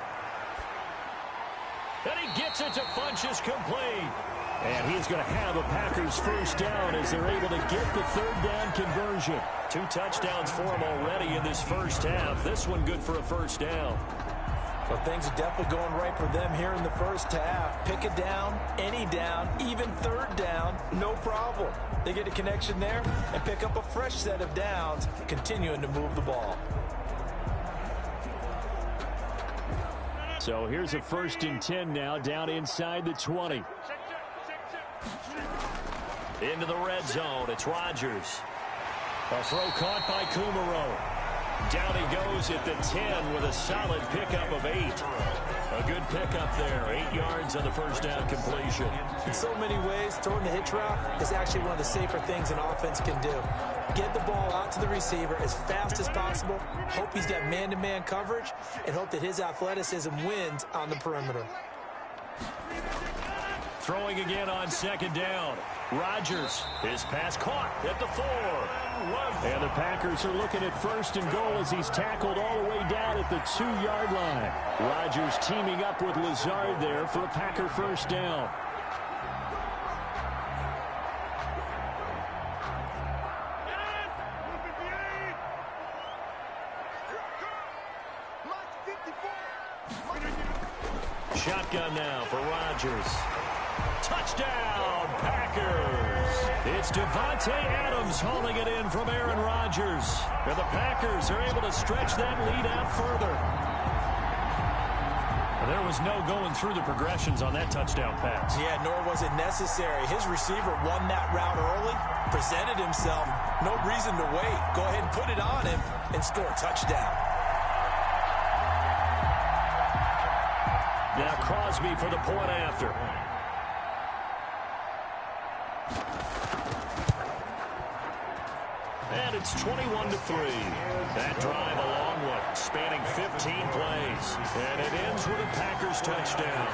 And he gets it to Funchess, complete. And he's going to have a Packers first down as they're able to get the 3rd down conversion. 2 touchdowns for him already in this first half. This one good for a first down. Well, things are definitely going right for them here in the first half. Pick a down, any down, even 3rd down, no problem. They get a connection there and pick up a fresh set of downs, continuing to move the ball. So here's a 1st and 10 now, down inside the 20. Into the red zone, it's Rodgers. A throw caught by Kumaro. Down he goes at the 10 with a solid pickup of 8. A good pickup there, 8 yards on the first down completion. In so many ways, throwing the hitch route is actually one of the safer things an offense can do. Get the ball out to the receiver as fast as possible, hope he's got man-to-man coverage, and hope that his athleticism wins on the perimeter. Throwing again on 2nd down. Rodgers, his pass caught at the 4. And the Packers are looking at 1st and goal as he's tackled all the way down at the 2-yard line. Rodgers teaming up with Lazard there for a Packer first down. Shotgun now for Rodgers. Touchdown, Packers. It's Devontae Adams hauling it in from Aaron Rodgers. And the Packers are able to stretch that lead out further. There was no going through the progressions on that touchdown pass. Yeah, nor was it necessary. His receiver won that route early, presented himself. No reason to wait. Go ahead and put it on him and score a touchdown. Now Crosby for the point after. And it's 21-3. That drive a long one, spanning 15 plays. And it ends with a Packers touchdown.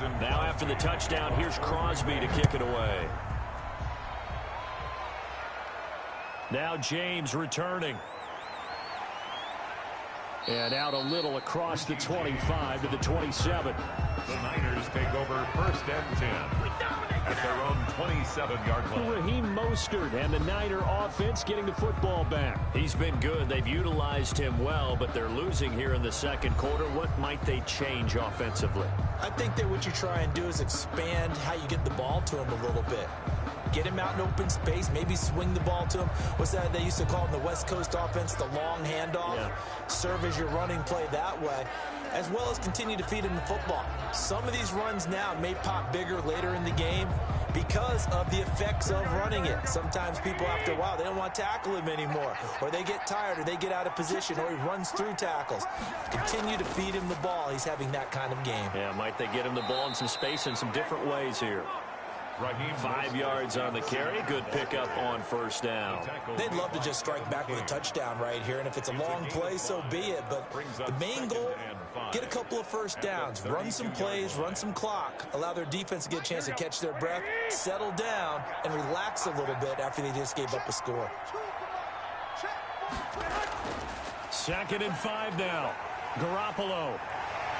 Now after the touchdown, here's Crosby to kick it away. Now James returning. And out a little across the 25 to the 27. The Niners take over first and 10 at their own 27-yard line. Raheem Mostert and the Niner offense getting the football back. He's been good. They've utilized him well, but they're losing here in the second quarter. What might they change offensively? I think that what you try and do is expand how you get the ball to him a little bit. Get him out in open space, maybe swing the ball to him. What's that they used to call in the West Coast offense, the long handoff? Yeah. Serve as your running play that way, as well as continue to feed him the football. Some of these runs now may pop bigger later in the game because of the effects of running it. Sometimes people, after a while, they don't want to tackle him anymore, or they get tired, or they get out of position, or he runs through tackles. Continue to feed him the ball. He's having that kind of game. Yeah, might they get him the ball in some space in some different ways here. 5 yards on the carry. Good pickup on first down. They'd love to just strike back with a touchdown right here, and if it's a long play, so be it. But the main goal, get a couple of first downs, run some plays, run some clock, allow their defense to get a chance to catch their breath, settle down, and relax a little bit after they just gave up a score. 2nd and 5 now. Garoppolo.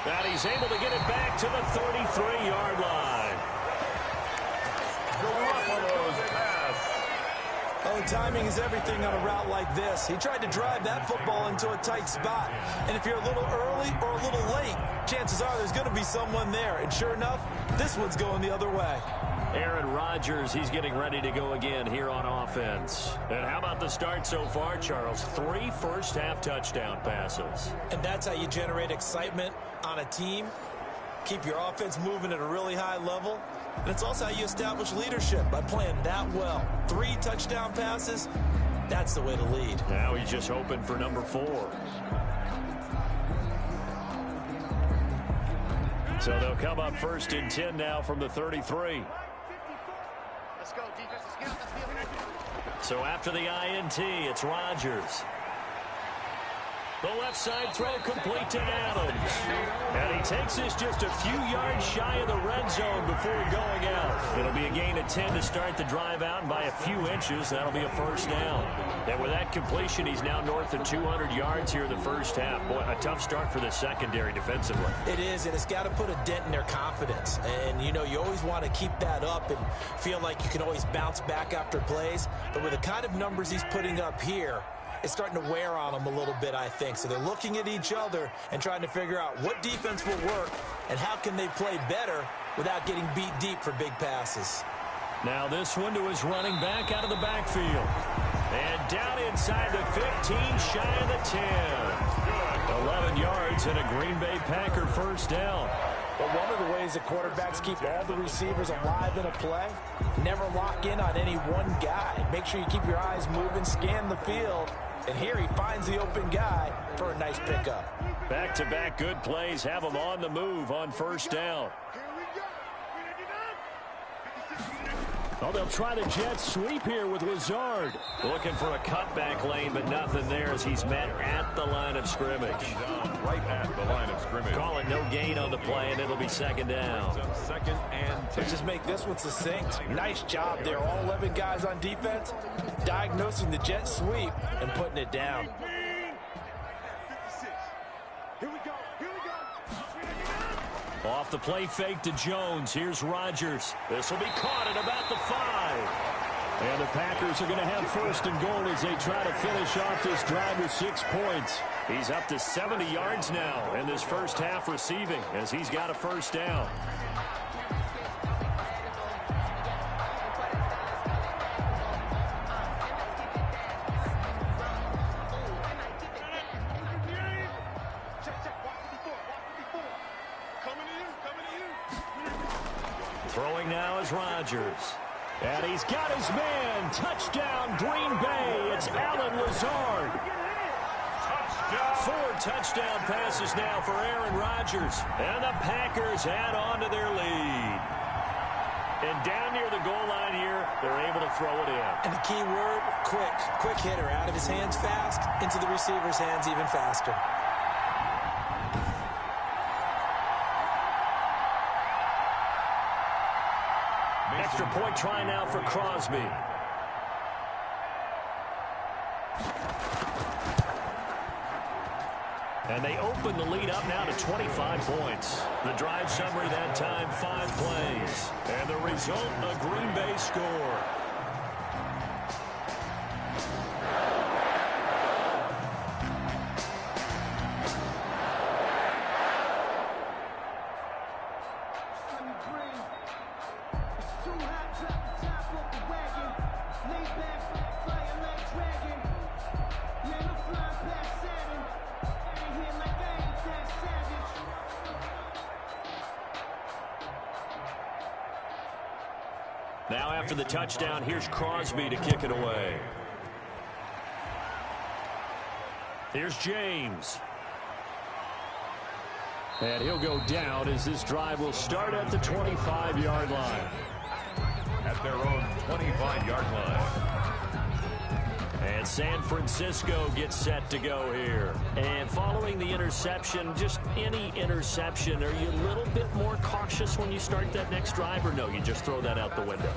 And he's able to get it back to the 33-yard line. Garoppolo's pass. Oh, timing is everything on a route like this. He tried to drive that football into a tight spot. And if you're a little early or a little late, chances are there's going to be someone there. And sure enough, this one's going the other way. Aaron Rodgers, he's getting ready to go again here on offense. And how about the start so far, Charles? 3 first-half touchdown passes. And that's how you generate excitement on a team. Keep your offense moving at a really high level. And it's also how you establish leadership, by playing that well. 3 touchdown passes, that's the way to lead. Now he's just hoping for number 4. So they'll come up 1st and 10 now from the 33. Let's go, defense. Let's get So after the INT, it's Rodgers. The left side throw complete to Adams. And he takes this just a few yards shy of the red zone before going out. It'll be a gain of 10 to start the drive out, and by a few inches, that'll be a first down. And with that completion, he's now north of 200 yards here in the first half. Boy, a tough start for the secondary defensively. It is, and it's got to put a dent in their confidence. And, you know, you always want to keep that up and feel like you can always bounce back after plays. But with the kind of numbers he's putting up here, it's starting to wear on them a little bit, I think. So they're looking at each other and trying to figure out what defense will work and how can they play better without getting beat deep for big passes. Now this one to his running back out of the backfield. And down inside the 15, shy of the 10. 11 yards and a Green Bay Packer first down. But one of the ways that quarterbacks keep all the receivers alive in a play, never lock in on any one guy. Make sure you keep your eyes moving, scan the field. And here he finds the open guy for a nice pickup. Back-to-back good plays have him on the move on first down. Oh, they'll try the jet sweep here with Lazard. Looking for a cutback lane, but nothing there as he's met at the line of scrimmage. Right at the line of scrimmage. Call it no gain on the play, and it'll be second down. 2nd and 10. Let's just make this one succinct. Nice job there. All 11 guys on defense diagnosing the jet sweep and putting it down. Off the play fake to Jones. Here's Rodgers. This will be caught at about the 5. And the Packers are going to have 1st and goal as they try to finish off this drive with 6 points. He's up to 70 yards now in this first half receiving as he's got a first down. Throwing now is Rodgers. And he's got his man. Touchdown, Green Bay. It's Allen Lazard. Touchdown. 4 touchdown passes now for Aaron Rodgers. And the Packers add on to their lead. And down near the goal line here, they're able to throw it in. And the key word, quick. Quick hitter. Out of his hands fast, into the receiver's hands even faster. Two-point try now for Crosby. And they open the lead up now to 25 points. The drive summary that time, 5 plays. And the result, a Green Bay score. Now after the touchdown, here's Crosby to kick it away. Here's James. And he'll go down as this drive will start at the 25-yard line. At their own 25-yard line. And San Francisco gets set to go here. And following the interception, just any interception, are you a little bit more cautious when you start that next drive, or no, you just throw that out the window?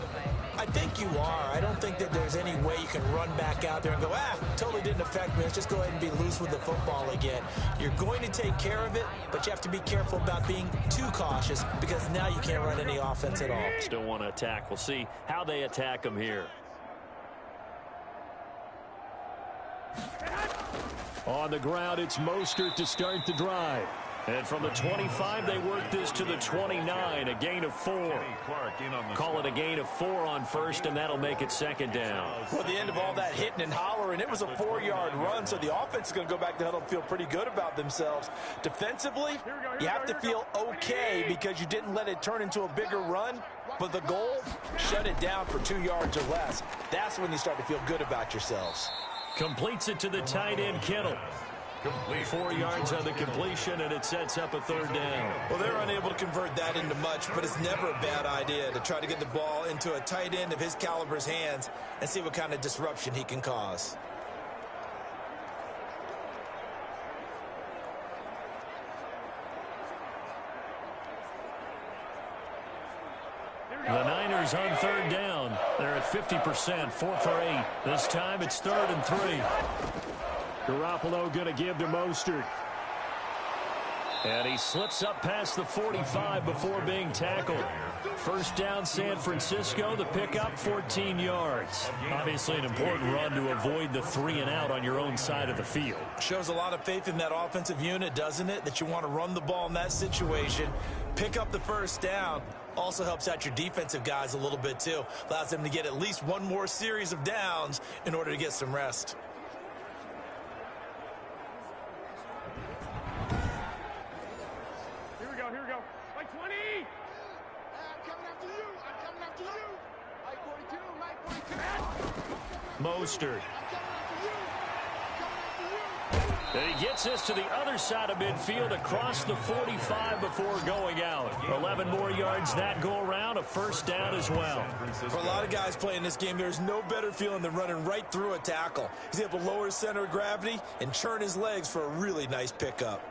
I think you are. I don't think that there's any way you can run back out there and go, totally didn't affect me. Let's just go ahead and be loose with the football again. You're going to take care of it, but you have to be careful about being too cautious because now you can't run any offense at all. Still want to attack. We'll see how they attack them here. On the ground, it's Mostert to start the drive. And from the 25, they work this to the 29, a gain of 4. Call it a gain of 4 on first, and that'll make it second down. Well, at the end of all that hitting and hollering, it was a 4-yard run, so the offense is going to go back to huddle and feel pretty good about themselves. Defensively, you have to feel okay because you didn't let it turn into a bigger run, but the goal, shut it down for 2 yards or less. That's when you start to feel good about yourselves. Completes it to the tight end, Canton. 4 yards on the completion, and it sets up a third down. Well, they're unable to convert that into much, but it's never a bad idea to try to get the ball into a tight end of his caliber's hands and see what kind of disruption he can cause. The Niners on third down. They're at 50%, 4 for 8. This time it's 3rd and 3. Garoppolo going to give to Mostert. And he slips up past the 45 before being tackled. First down, San Francisco. The pickup, 14 yards. Obviously an important run to avoid the 3 and out on your own side of the field. Shows a lot of faith in that offensive unit, doesn't it? That you want to run the ball in that situation. Pick up the first down. Also helps out your defensive guys a little bit, too. Allows them to get at least one more series of downs in order to get some rest. Here we go. Mike 20! I'm coming after you. Mike 42. Mostert. And he gets this to the other side of midfield across the 45 before going out. 11 more yards that go around, a first down as well. For a lot of guys playing this game, there's no better feeling than running right through a tackle. He's able to lower his center of gravity and churn his legs for a really nice pickup.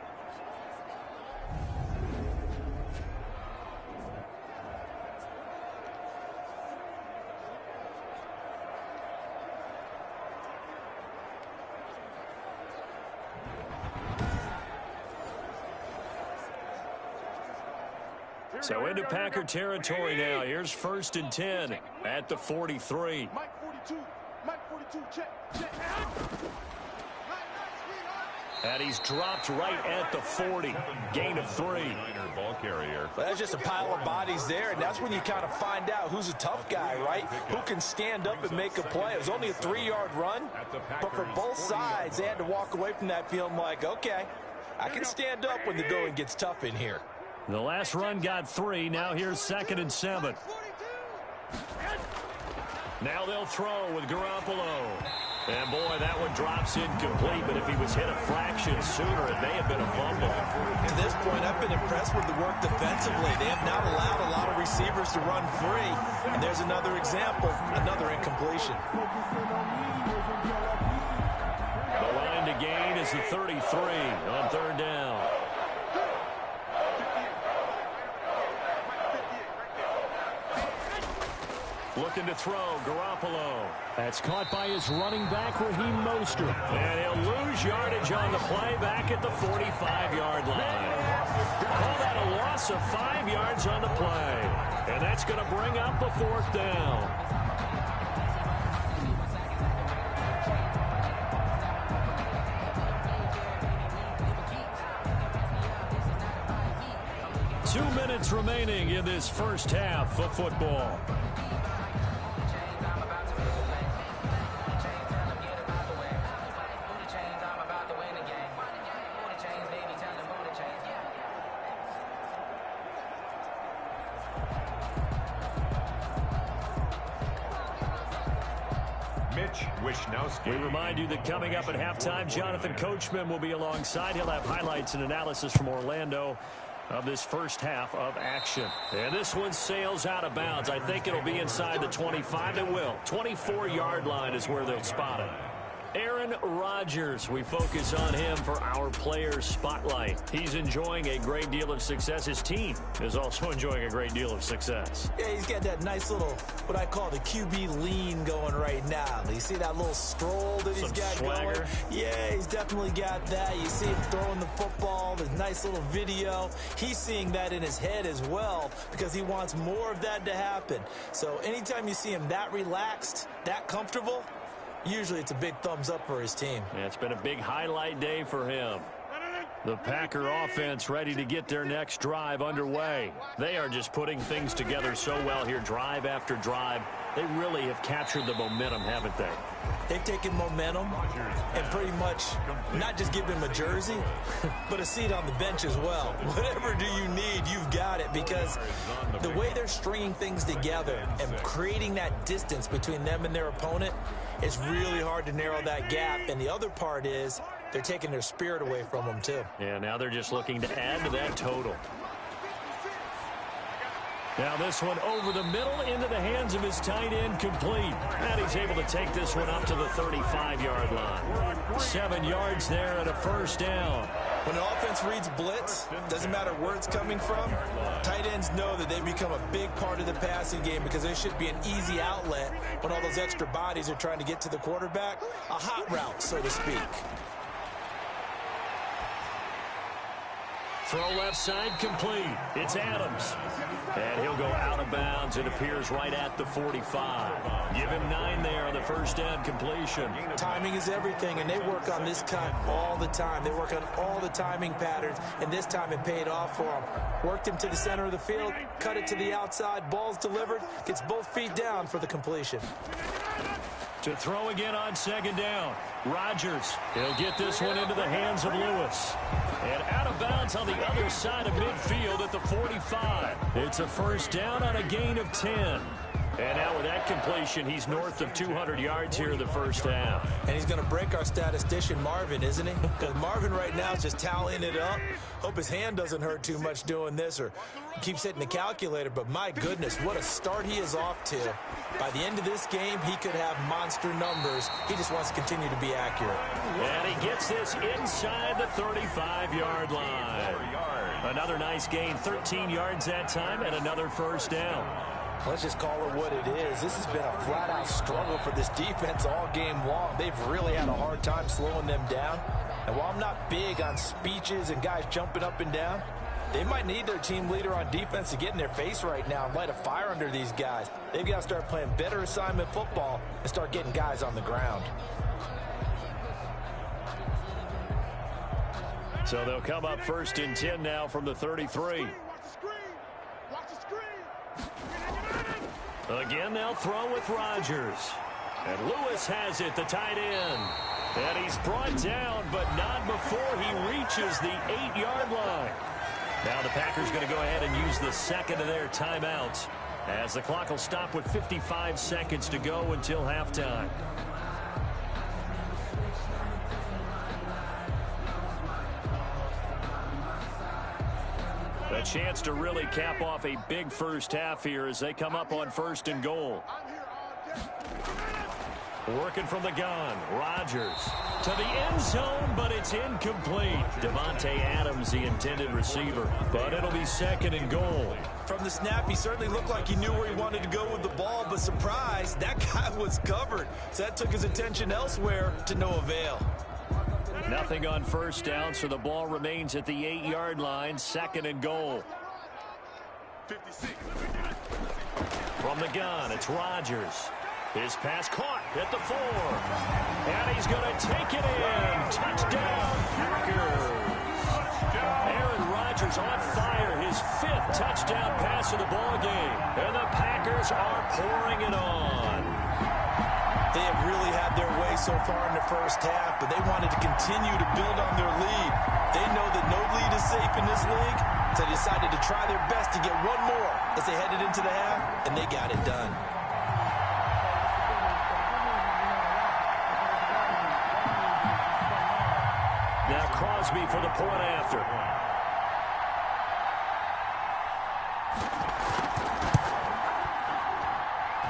So into Packer territory now. Here's 1st and 10 at the 43. Mike 42, check. And he's dropped right at the 40. Gain of 3. Ball carrier. Well, that's just a pile of bodies there, and that's when you kind of find out who's a tough guy, right? Who can stand up and make a play. It was only a 3-yard run, but for both sides, they had to walk away from that feeling like, okay, I can stand up when the going gets tough in here. The last run got 3. Now here's 2nd and 7. Now they'll throw with Garoppolo. And, boy, that one drops incomplete, but if he was hit a fraction sooner, it may have been a fumble. To this point, I've been impressed with the work defensively. They have not allowed a lot of receivers to run free. And there's another example, another incompletion. The line to gain is the 33 on third down. Looking to throw, Garoppolo. That's caught by his running back, Raheem Mostert. And he'll lose yardage on the play back at the 45-yard line. Call that a loss of 5 yards on the play. And that's going to bring up a 4th down. Two minutes remaining in this first half of football. Wishnowski. We remind you that coming up at halftime, Jonathan Coachman will be alongside. He'll have highlights and analysis from Orlando of this first half of action. And this one sails out of bounds. I think it'll be inside the 25. It will. 24-yard line is where they'll spot it. Aaron Rodgers, we focus on him for our Players Spotlight. He's enjoying a great deal of success. His team is also enjoying a great deal of success. Yeah, he's got that nice little, what I call the QB lean going right now. You see that little stroll that he's got swagger going? Yeah, he's definitely got that. You see him throwing the football, the nice little video. He's seeing that in his head as well because he wants more of that to happen. So anytime you see him that relaxed, that comfortable, usually it's a big thumbs up for his team. Yeah, it's been a big highlight day for him. The Packer offense ready to get their next drive underway. They are just putting things together so well here, drive after drive. They really have captured the momentum, haven't they? They've taken momentum and pretty much not just give them a jersey, but a seat on the bench as well. Whatever do you need, you've got it, because the way they're stringing things together and creating that distance between them and their opponent, it's really hard to narrow that gap. And the other part is they're taking their spirit away from them, too. Yeah, now they're just looking to add to that total. Now this one over the middle into the hands of his tight end, complete. And he's able to take this one up to the 35-yard line. 7 yards there and a first down. When an offense reads blitz, doesn't matter where it's coming from, tight ends know that they become a big part of the passing game because there should be an easy outlet when all those extra bodies are trying to get to the quarterback. A hot route, so to speak. Throw left side, complete. It's Adams. And he'll go out of bounds. It appears right at the 45. Give him 9 there on the first down completion. Timing is everything, and they work on this cut all the time. They work on all the timing patterns, and this time it paid off for them. Worked him to the center of the field, cut it to the outside, ball's delivered, gets both feet down for the completion. To throw again on second down. Rodgers. He'll get this one into the hands of Lewis. And out of bounds on the other side of midfield at the 45. It's a first down on a gain of 10. And now with that completion, he's north of 200 yards here in the first half. And he's going to break our statistician, Marvin, isn't he? Because Marvin right now is just tallying it up. Hope his hand doesn't hurt too much doing this or keeps hitting the calculator. But my goodness, what a start he is off to. By the end of this game, he could have monster numbers. He just wants to continue to be accurate. And he gets this inside the 35-yard line. Another nice gain, 13 yards that time, and another first down. Let's just call it what it is. This has been a flat-out struggle for this defense all game long. They've really had a hard time slowing them down. And while I'm not big on speeches and guys jumping up and down, they might need their team leader on defense to get in their face right now and light a fire under these guys. They've got to start playing better assignment football and start getting guys on the ground. So they'll come up first and 10 now from the 33. Again, they'll throw with Rodgers. And Lewis has it, the tight end. And he's brought down, but not before he reaches the 8-yard line. Now the Packers going to go ahead and use the second of their timeouts, as the clock will stop with 55 seconds to go until halftime. A chance to really cap off a big first half here as they come up on first and goal. Working from the gun. Rodgers to the end zone, but it's incomplete. Devontae Adams, the intended receiver, but it'll be 2nd and goal. From the snap, he certainly looked like he knew where he wanted to go with the ball, but surprise, that guy was covered. So that took his attention elsewhere to no avail. Nothing on 1st down, so the ball remains at the 8-yard line, 2nd and goal. 56. From the gun, it's Rodgers. His pass caught at the 4. And he's going to take it in. Touchdown, Packers. Aaron Rodgers on fire. His 5th touchdown pass of the ball game. And the Packers are pouring it on. They have really had their way so far in the first half, but they wanted to continue to build on their lead. They know that no lead is safe in this league, so they decided to try their best to get one more as they headed into the half, and they got it done. Now Crosby for the point after.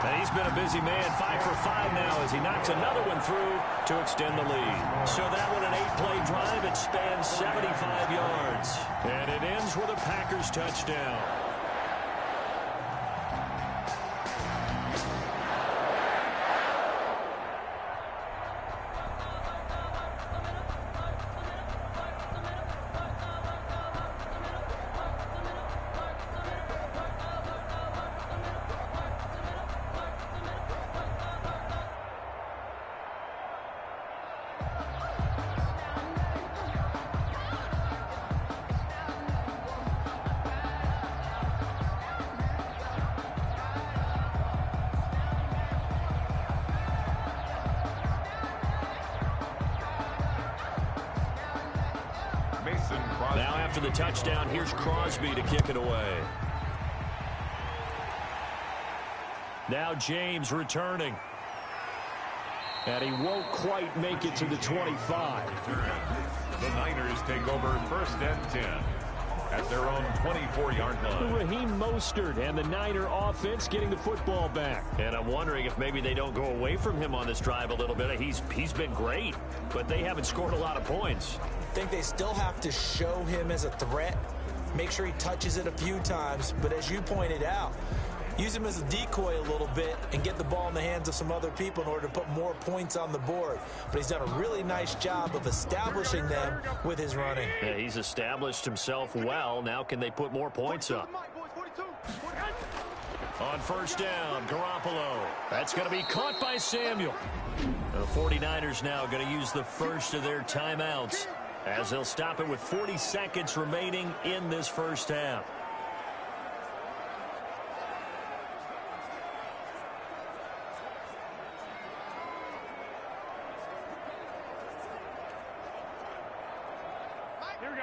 And he's been a busy man, 5 for 5 now as he knocks another one through to extend the lead. So that one, an 8-play drive. It spans 75 yards. And it ends with a Packers touchdown. Now after the touchdown, here's Crosby to kick it away. Now James returning. And he won't quite make it to the 25. The Niners take over 1st and 10 at their own 24-yard line. Raheem Mostert and the Niner offense getting the football back. And I'm wondering if maybe they don't go away from him on this drive a little bit. He's been great, but they haven't scored a lot of points. I think they still have to show him as a threat, make sure he touches it a few times, but as you pointed out, use him as a decoy a little bit and get the ball in the hands of some other people in order to put more points on the board. But he's done a really nice job of establishing them with his running. Yeah, he's established himself well. Now can they put more points up? On 1st down, Garoppolo. That's going to be caught by Samuel. The 49ers now going to use the first of their timeouts as they'll stop it with 40 seconds remaining in this first half.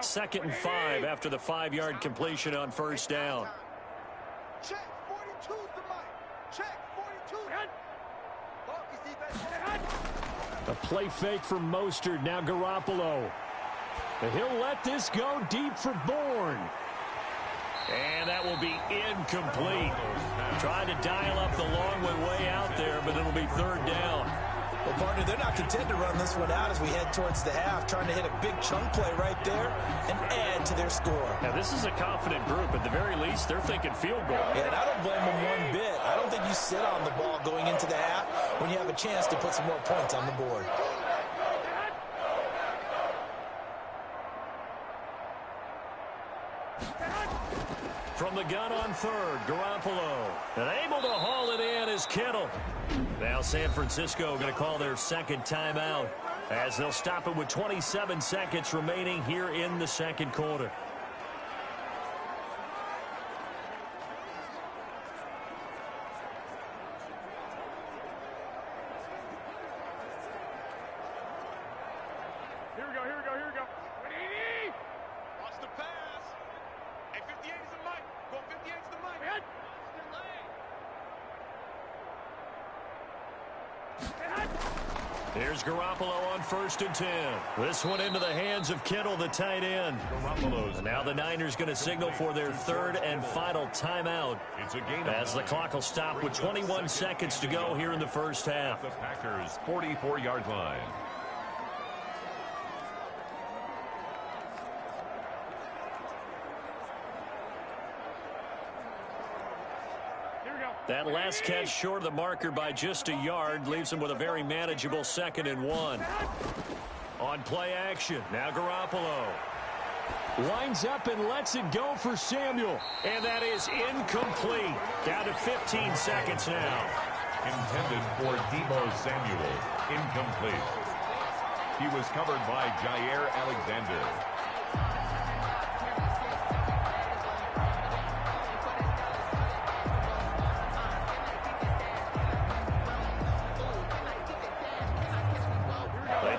Second and 5 after the 5-yard completion on 1st down. Check 42's the mic. Check 42. A play fake from Mostert. Now Garoppolo. He'll let this go deep for Bourne. And that will be incomplete. Trying to dial up the long way out there, but it'll be 3rd down. Well, partner, they're not content to run this one out as we head towards the half, trying to hit a big chunk play right there and add to their score. Now, this is a confident group. At the very least, they're thinking field goal. Yeah, and I don't blame them one bit. I don't think you sit on the ball going into the half when you have a chance to put some more points on the board. From the gun on 3rd, Garoppolo. And able to haul it in is Canton. Now San Francisco going to call their 2nd timeout as they'll stop it with 27 seconds remaining here in the 2nd quarter. Here we go. 180. Watch the pass. Hey, 58 is the mic. Go 58 is the mic. Here's Garoppolo on 1st and 10. This one into the hands of Kittle, the tight end. And now the Niners going to signal for their 3rd and final timeout. It's a game as the clock will stop with 21 seconds to go here in the first half. The Packers' 44-yard line. That last catch short of the marker by just a yard leaves him with a very manageable 2nd and 1. On play action, now Garoppolo. Winds up and lets it go for Samuel. And that is incomplete. Down to 15 seconds now. Intended for Deebo Samuel. Incomplete. He was covered by Jair Alexander.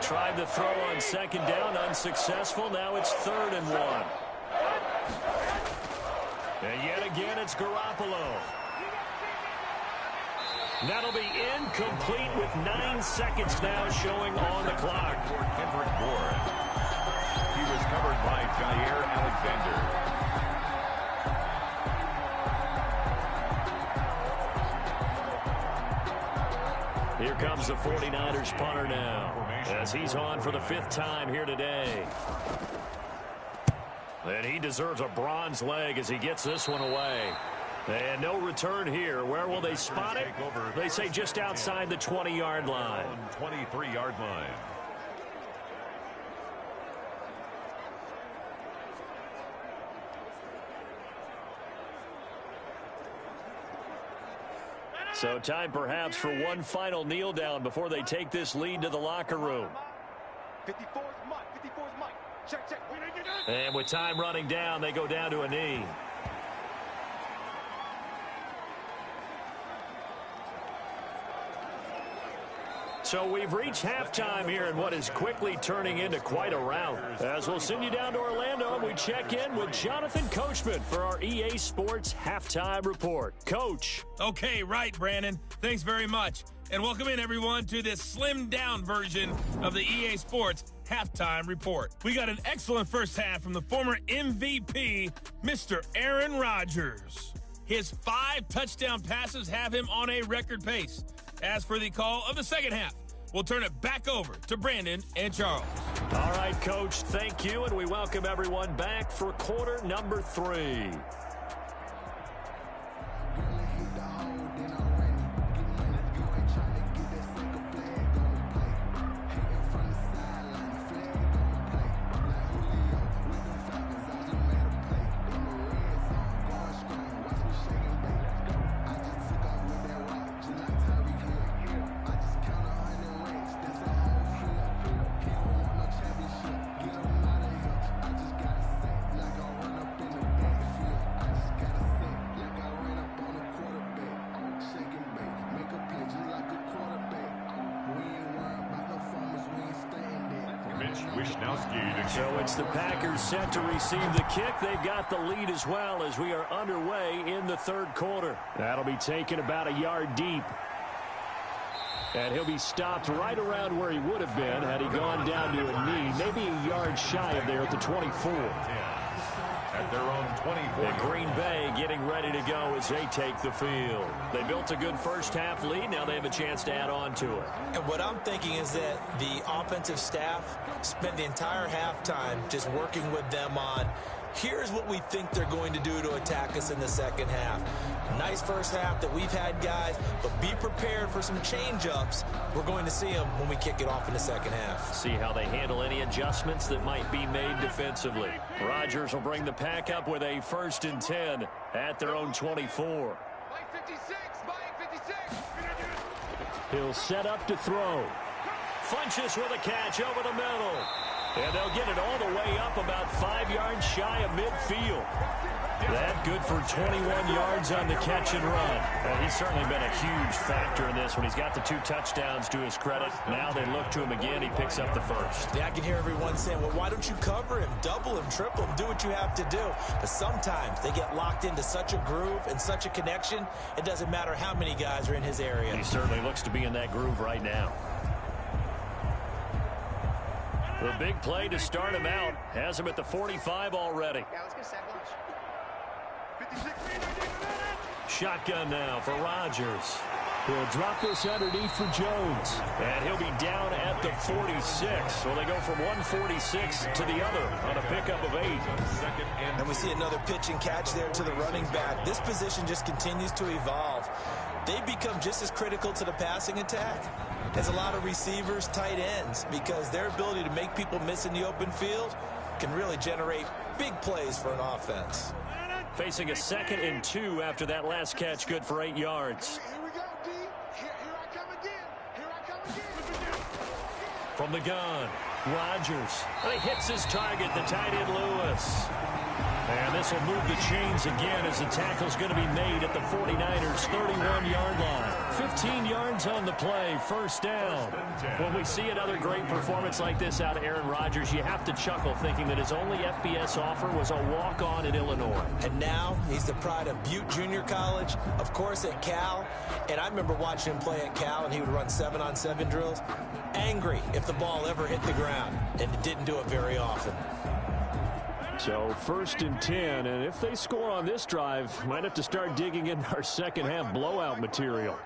Tried to throw on 2nd down, unsuccessful. Now it's 3rd and 1. And yet again, it's Garoppolo. That'll be incomplete with 9 seconds now showing on the clock. For Kendrick Bourne. He was covered by Jair Alexander. Here comes the 49ers punter now, as he's on for the 5th time here today. And he deserves a bronze leg as he gets this one away. And no return here. Where will they spot it? They say just outside the 20-yard line. 23-yard line. So time perhaps for one final kneel down before they take this lead to the locker room. 54's Mike. Check. And with time running down, they go down to a knee. So we've reached halftime here in what is quickly turning into quite a rout. As we'll send you down to Orlando, and we check in with Jonathan Coachman for our EA Sports Halftime Report. Coach. Okay, right, Brandon. Thanks very much. And welcome in, everyone, to this slimmed-down version of the EA Sports Halftime Report. We got an excellent first half from the former MVP, Mr. Aaron Rodgers. His 5 touchdown passes have him on a record pace. As for the call of the second half, we'll turn it back over to Brandon and Charles. All right, Coach, thank you, and we welcome everyone back for quarter number 3. So it's the Packers set to receive the kick. They've got the lead as well as we are underway in the 3rd quarter. That'll be taken about a yard deep. And he'll be stopped right around where he would have been had he gone down to a knee, maybe a yard shy of there at the 24. At their own 24. And Green Bay getting ready to go as they take the field. They built a good first half lead. Now they have a chance to add on to it. And what I'm thinking is that the offensive staff spent the entire halftime just working with them on, here's what we think they're going to do to attack us in the second half. Nice first half that we've had, guys, but be prepared for some change-ups. We're going to see them when we kick it off in the second half. See how they handle any adjustments that might be made defensively. Rodgers will bring the pack up with a 1st and 10 at their own 24. Mike 56. He'll set up to throw. Funches with a catch over the middle. And they'll get it all the way up about 5 yards shy of midfield. That good for 21 yards on the catch and run. Well, he's certainly been a huge factor in this when he's got the 2 touchdowns to his credit. Now they look to him again. He picks up the 1st. Yeah, I can hear everyone saying, well, why don't you cover him, double him, triple him, do what you have to do. But sometimes they get locked into such a groove and such a connection, it doesn't matter how many guys are in his area. He certainly looks to be in that groove right now. The big play to start him out has him at the 45 already. Yeah, let's get a sack lunch. 56. Shotgun now for Rodgers. He'll drop this underneath for Jones. And he'll be down at the 46. So they go from 146 to the other on a pickup of 8. And we see another pitch and catch there to the running back. This position just continues to evolve. They become just as critical to the passing attack as a lot of receivers, tight ends, because their ability to make people miss in the open field can really generate big plays for an offense. Facing a 2nd and 2 after that last catch, good for 8 yards. Here we go, D. Here I come again. Here I come again. From the gun, Rodgers. And he hits his target, the tight end Lewis. And this will move the chains again as the tackle's going to be made at the 49ers' 31-yard line. 15 yards on the play, first down. When we see another great performance like this out of Aaron Rodgers, you have to chuckle thinking that his only FBS offer was a walk-on in Illinois. And now he's the pride of Butte Junior College, of course at Cal. And I remember watching him play at Cal, and he would run 7-on-7 drills. Angry if the ball ever hit the ground, and it didn't do it very often. So 1st and 10, and if they score on this drive, might have to start digging in our second half blowout material.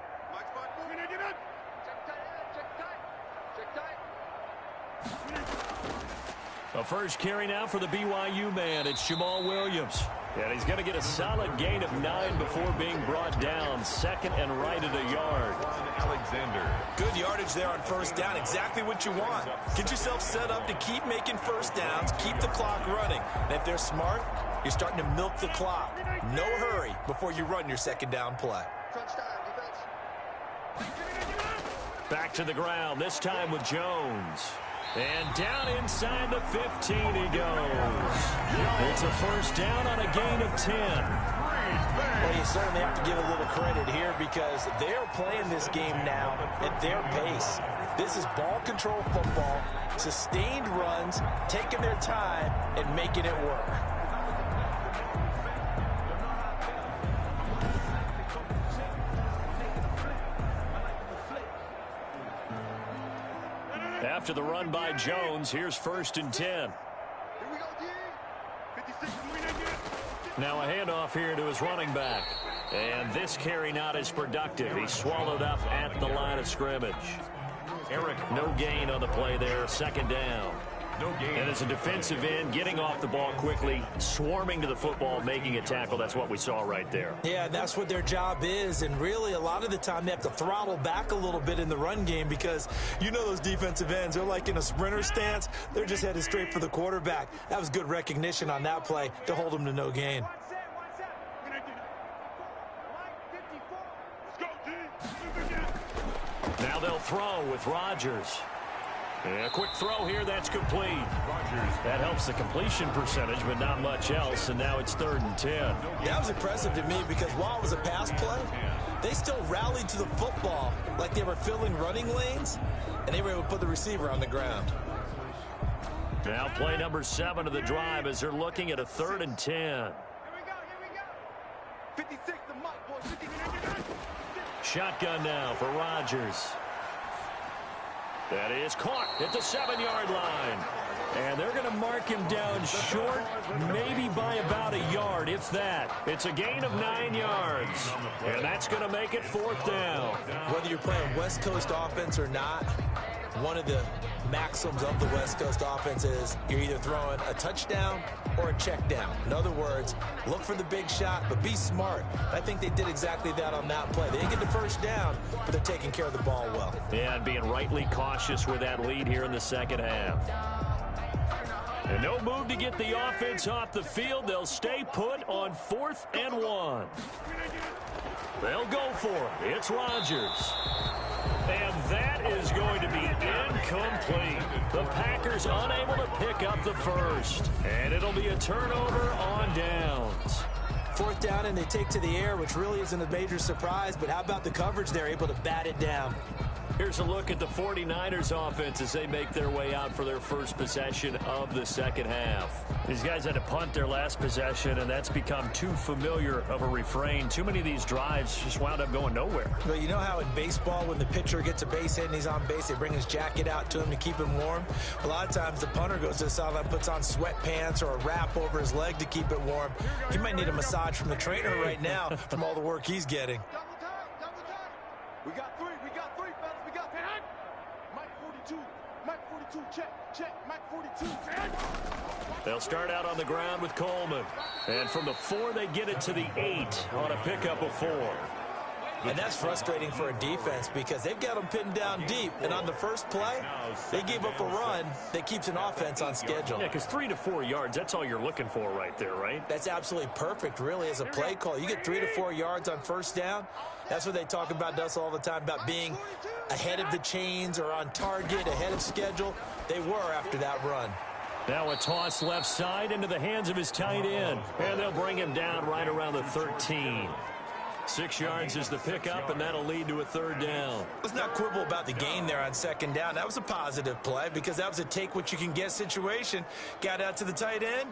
A first carry now for the BYU man. It's Jamal Williams. And he's going to get a solid gain of 9 before being brought down. 2nd and right at a yard. Alexander. Good yardage there on first down. Exactly what you want. Get yourself set up to keep making first downs, keep the clock running. And if they're smart, you're starting to milk the clock. No hurry before you run your second down play. Back to the ground, this time with Jones. And down inside the 15 he goes. It's a first down on a gain of 10. Well, you certainly have to give a little credit here because they're playing this game now at their pace. This is ball control football, sustained runs, taking their time, and making it work. After the run by Jones, here's 1st and 10. Now a handoff here to his running back. And this carry not as productive. He's swallowed up at the line of scrimmage. No gain on the play there. 2nd down. And as a defensive end, getting off the ball quickly, swarming to the football, making a tackle. That's what we saw right there. Yeah, that's what their job is. And really, a lot of the time, they have to throttle back a little bit in the run game because you know those defensive ends, they're like in a sprinter stance. They're just headed straight for the quarterback. That was good recognition on that play to hold them to no gain. Now they'll throw with Rodgers. And a quick throw here, that's complete. That helps the completion percentage, but not much else, and now it's 3rd and 10. That was impressive to me because while it was a pass play, they still rallied to the football like they were filling running lanes, and they were able to put the receiver on the ground. Now play number 7 of the drive as they're looking at a 3rd and 10. Here we go. 56, the mic, boys. 56. Shotgun now for Rodgers. That is caught at the 7-yard line. And they're going to mark him down short, maybe by about a yard, if that. It's a gain of 9 yards. And that's going to make it 4th down. Whether you're playing West Coast offense or not, one of the maxims of the West Coast offense is you're either throwing a touchdown or a check down. In other words, look for the big shot, but be smart. I think they did exactly that on that play. They didn't get the first down, but they're taking care of the ball well. Yeah, and being rightly cautious with that lead here in the second half. And no move to get the offense off the field. They'll stay put on 4th and 1. They'll go for it. It's Rodgers. And that is going to be incomplete. The Packers unable to pick up the first. And it'll be a turnover on downs. 4th down, and they take to the air, which really isn't a major surprise. But how about the coverage? They're able to bat it down. Here's a look at the 49ers offense as they make their way out for their first possession of the second half. These guys had to punt their last possession, and that's become too familiar of a refrain. Too many of these drives just wound up going nowhere. Well, you know how in baseball, when the pitcher gets a base hit and he's on base, they bring his jacket out to him to keep him warm? A lot of times the punter goes to the sideline, puts on sweatpants or a wrap over his leg to keep it warm. He might need a massage from the trainer right now from all the work he's getting. Double time. We got three, fellas. We got 10. Mike 42, check, Mike 42. They'll start out on the ground with Coleman. And from the 4, they get it to the 8 on a pickup of 4. And that's frustrating for a defense because they've got them pinned down deep. And on the first play, they gave up a run that keeps an offense on schedule. Yeah, because 3 to 4 yards, that's all you're looking for right there, right? That's absolutely perfect, really, as a play call. You get 3 to 4 yards on first down. That's what they talk about to us all the time, about being ahead of the chains or on target, ahead of schedule. They were after that run. Now a toss left side into the hands of his tight end. And they'll bring him down right around the 13. 6 yards is the pickup, and that'll lead to a third down. Let's not quibble about the gain there on second down. That was a positive play because that was a take-what-you-can-get situation. Got out to the tight end.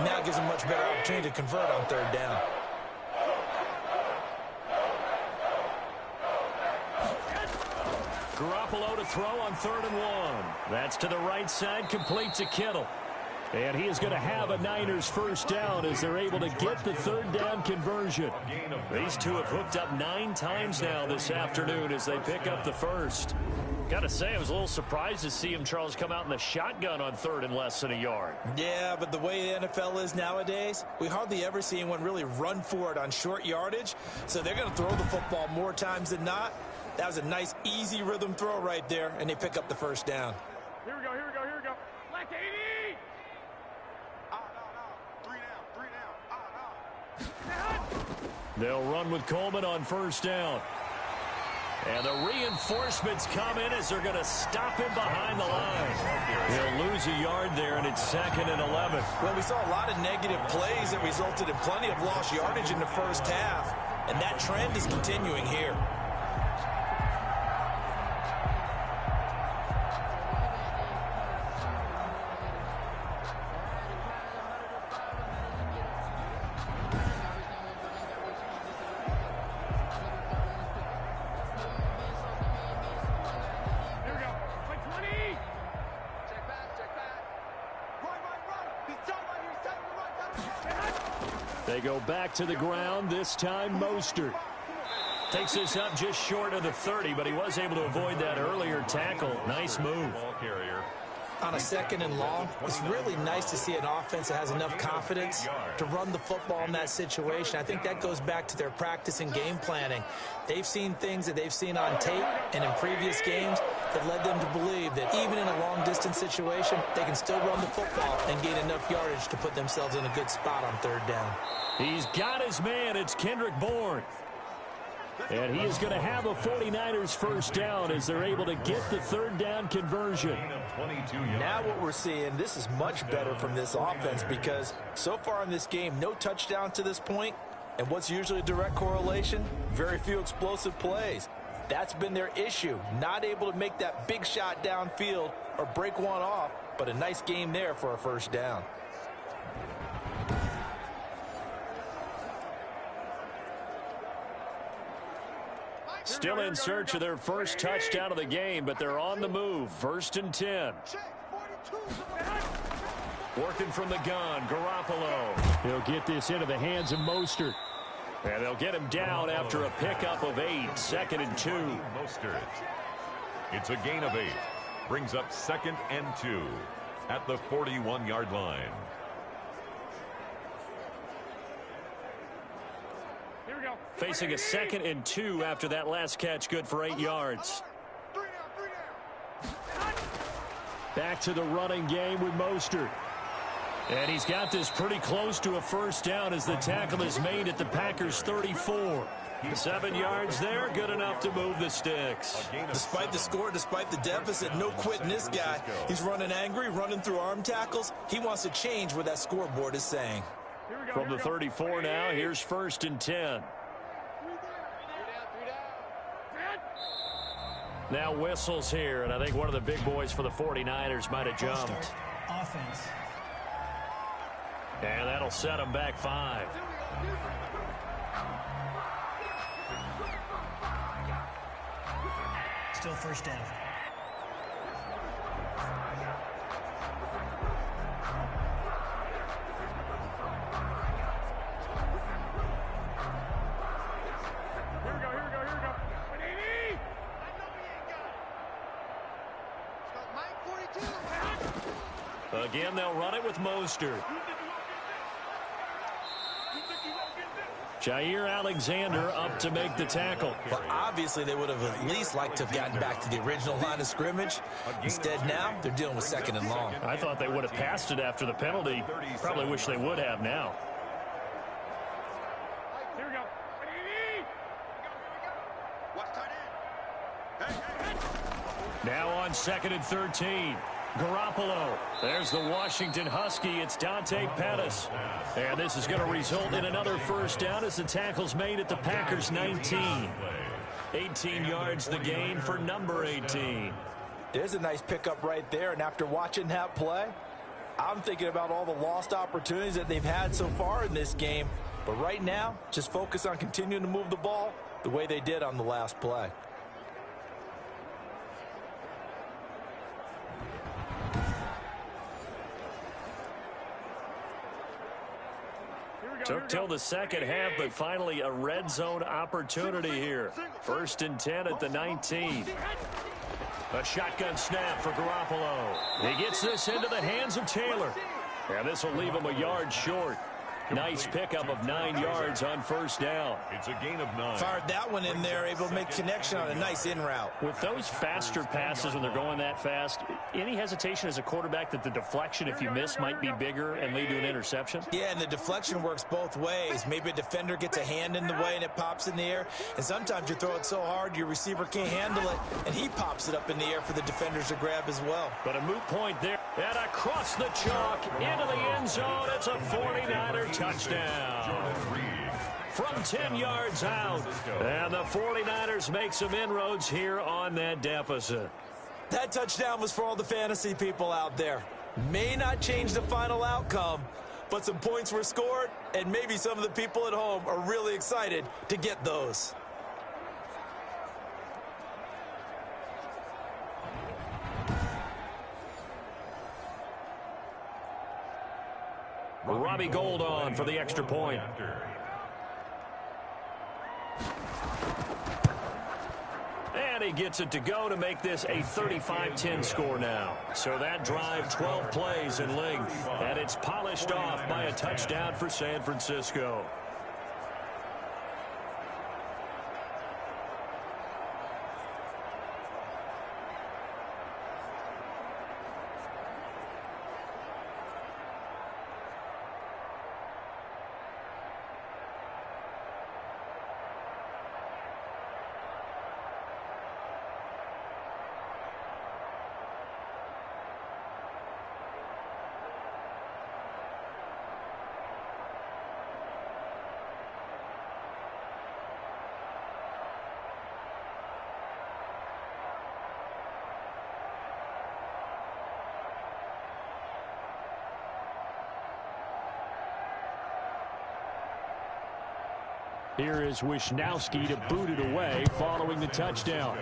Now gives him much better opportunity to convert on third down. Garoppolo to throw on 3rd and 1. That's to the right side, complete to Kittle. And he is going to have a Niners first down as they're able to get the third down conversion. These two have hooked up 9 times now this afternoon as they pick up the first. Got to say, I was a little surprised to see him, Charles, come out in the shotgun on 3rd and less than a yard. Yeah, but the way the NFL is nowadays, we hardly ever see anyone really run for it on short yardage. So they're going to throw the football more times than not. That was a nice, easy rhythm throw right there, and they pick up the first down. Here we go. Black 80. They'll run with Coleman on first down. And the reinforcements come in as they're going to stop him behind the line. He'll lose a yard there, and it's 2nd and 11. Well, we saw a lot of negative plays that resulted in plenty of lost yardage in the first half, and that trend is continuing here. They go back to the ground, this time Mostert. Takes this up just short of the 30, but he was able to avoid that earlier tackle. Nice move. On a 2nd and long, it's really nice to see an offense that has enough confidence to run the football in that situation. I think that goes back to their practice and game planning. They've seen things that they've seen on tape and in previous games that led them to believe that even in a long-distance situation, they can still run the football and gain enough yardage to put themselves in a good spot on third down. He's got his man. It's Kendrick Bourne. And he is going to have a 49ers first down as they're able to get the third down conversion. Now what we're seeing, this is much better from this offense because so far in this game, no touchdown to this point. And what's usually a direct correlation? Very few explosive plays. That's been their issue. Not able to make that big shot downfield or break one off, but a nice game there for a first down. Still in search of their first touchdown of the game, but they're on the move. 1st and 10. Working from the gun, Garoppolo. He'll get this into the hands of Mostert. And they'll get him down after a pickup of 8. 2nd and 2. Mostert. It's a gain of 8. Brings up 2nd and 2 at the 41-yard line. Facing a 2nd and 2 after that last catch, good for 8 yards. Back to the running game with Mostert. And he's got this pretty close to a first down as the tackle is made at the Packers' 34. 7 yards there, good enough to move the sticks. Despite the score, despite the deficit, no quitting this guy. He's running angry, running through arm tackles. He wants to change what that scoreboard is saying. From the 34 now, here's 1st and 10. Now whistles here, and I think one of the big boys for the 49ers might have jumped. Offense. And that'll set them back 5. Still first down. Again, they'll run it with Mostert. Jair Alexander up to make the tackle. Well, obviously, they would have at least liked to have gotten back to the original line of scrimmage. Instead, now, they're dealing with 2nd and long. I thought they would have passed it after the penalty. Probably wish they would have now. Here we go. Watch tight end. Now on 2nd and 13. Garoppolo. There's the Washington Husky. It's Dante Pettis. And this is going to result in another first down as the tackle's made at the Packers' 19. 18 yards the gain for number 18. There's a nice pickup right there, and after watching that play, I'm thinking about all the lost opportunities that they've had so far in this game. But right now, just focus on continuing to move the ball the way they did on the last play. Took till the second half, but finally a red zone opportunity here. 1st and 10 at the 19. A shotgun snap for Garoppolo. He gets this into the hands of Taylor. And this will leave him a yard short. Nice pickup of 9 yards on first down. It's a gain of 9. Fired that one in there, able to make connection on a nice in route. With those faster passes when they're going that fast, any hesitation as a quarterback that the deflection, if you miss, might be bigger and lead to an interception? Yeah, and the deflection works both ways. Maybe a defender gets a hand in the way and it pops in the air. And sometimes you throw it so hard your receiver can't handle it, and he pops it up in the air for the defenders to grab as well. But a moot point there. And across the chalk into the end zone. It's a 49er touchdown. From 10 yards out. And the 49ers make some inroads here on that deficit. That touchdown was for all the fantasy people out there. May not change the final outcome, but some points were scored, and maybe some of the people at home are really excited to get those. Robbie Gould on for the extra point. And he gets it to go to make this a 35-10 score now. So that drive, 12 plays in length, and it's polished off by a touchdown for San Francisco. Here is Wisnowski to boot it away following the touchdown.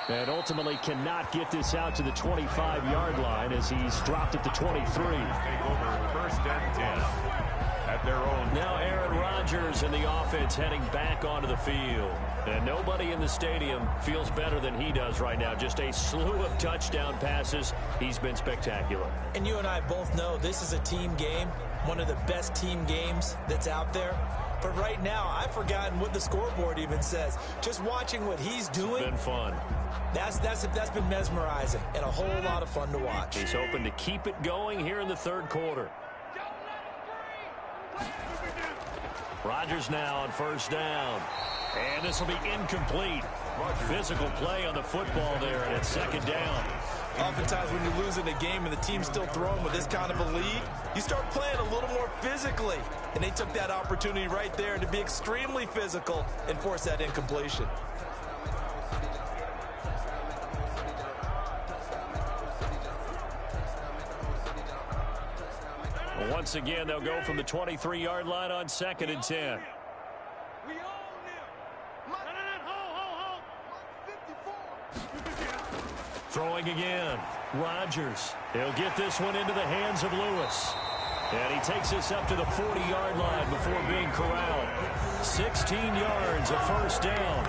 And ultimately cannot get this out to the 25-yard line as he's dropped at the 23. Take over 1st and 10 at their own. Now Aaron Rodgers and the offense heading back onto the field. And nobody in the stadium feels better than he does right now. Just a slew of touchdown passes. He's been spectacular. And you and I both know this is a team game, one of the best team games that's out there. But right now, I've forgotten what the scoreboard even says. Just watching what he's doing. It's been fun. That's been mesmerizing and a whole lot of fun to watch. He's hoping to keep it going here in the third quarter. Rodgers now on first down. And this will be incomplete. Physical play on the football there, and it's second down. Oftentimes when you're losing a game and the team's still throwing with this kind of a lead, you start playing a little more physically. And they took that opportunity right there to be extremely physical and force that incompletion. Once again, they'll go from the 23-yard line on 2nd and 10. Throwing again. Rodgers. He'll get this one into the hands of Lewis. And he takes this up to the 40-yard line before being corralled. 16 yards, a first down.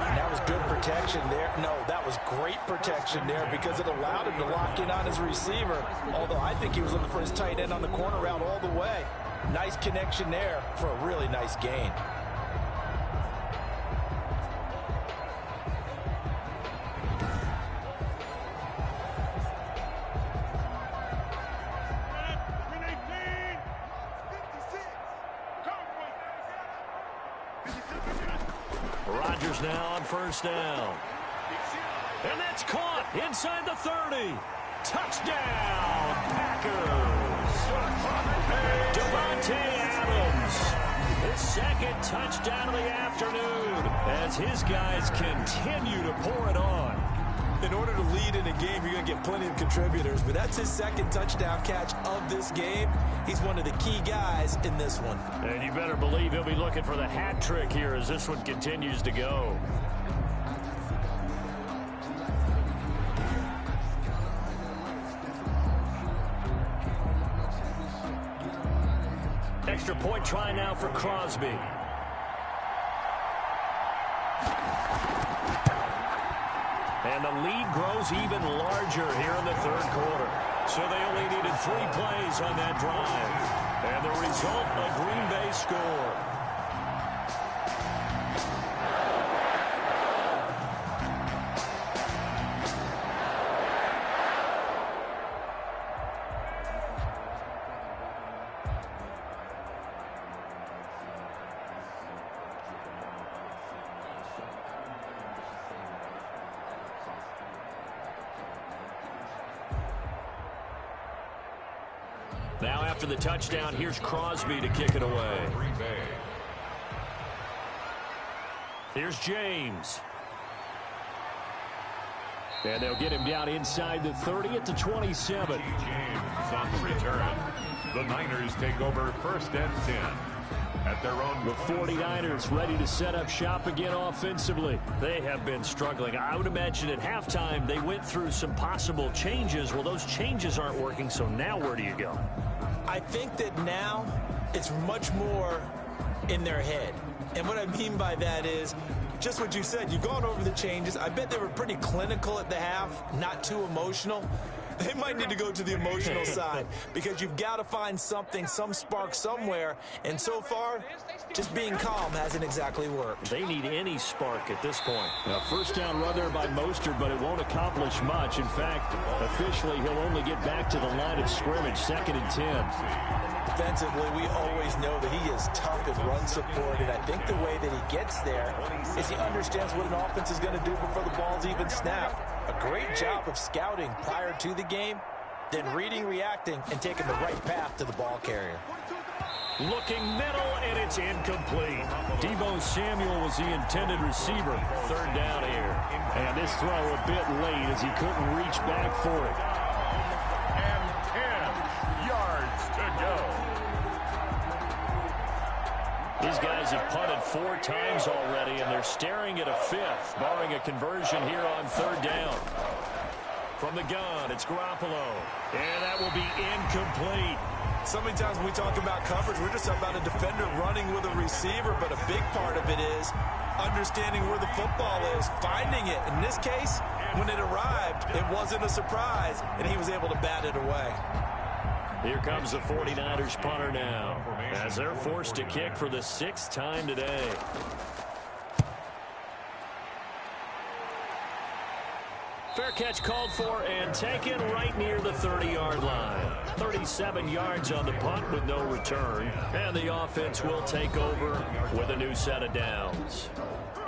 And that was good protection there. No, that was great protection there because it allowed him to lock in on his receiver. Although I think he was looking for his tight end on the corner route all the way. Nice connection there for a really nice gain. Rodgers now on first down. And that's caught inside the 30. Touchdown, Packers. Devontae Adams. His second touchdown of the afternoon as his guys continue to pour it on. In order to lead in a game, you're going to get plenty of contributors, but that's his second touchdown catch of this game. He's one of the key guys in this one. And you better believe he'll be looking for the hat trick here as this one continues to go. Extra point try now for Crosby. And the lead grows even larger here in the third quarter. So they only needed 3 plays on that drive. And the result, a Green Bay score. Now after the touchdown, here's Crosby to kick it away. Here's James. And they'll get him down inside the 30 at the 27. James on the return. The Niners take over first and 10 at their own. The 49ers ready to set up shop again offensively. They have been struggling. I would imagine at halftime they went through some possible changes. Well, those changes aren't working, so now where do you go? I think that now it's much more in their head. And what I mean by that is just what you said. You've gone over the changes. I bet they were pretty clinical at the half, not too emotional. They might need to go to the emotional side because you've got to find something, some spark somewhere. And so far, just being calm hasn't exactly worked. They need any spark at this point. A first down run there by Mostert, but it won't accomplish much. In fact, officially, he'll only get back to the line of scrimmage, 2nd and 10. Defensively, we always know that he is tough in run support, and I think the way that he gets there is he understands what an offense is going to do before the ball's even snapped. A great job of scouting prior to the game, then reading, reacting, and taking the right path to the ball carrier. Looking middle, and it's incomplete. Deebo Samuel was the intended receiver. Third down here. And this throw a bit late as he couldn't reach back for it. And 10 yards to go. These guys have punted 4 times already, and they're staring at a 5th, barring a conversion here on 3rd down. From the gun, it's Garoppolo. And that will be incomplete. So many times when we talk about coverage, we're just about a defender running with a receiver, but a big part of it is understanding where the football is, finding it. In this case, when it arrived, it wasn't a surprise, and he was able to bat it away. Here comes the 49ers punter now, as they're forced to kick for the 6th time today. Fair catch called for and taken right near the 30-yard line. 37 yards on the punt with no return. And the offense will take over with a new set of downs.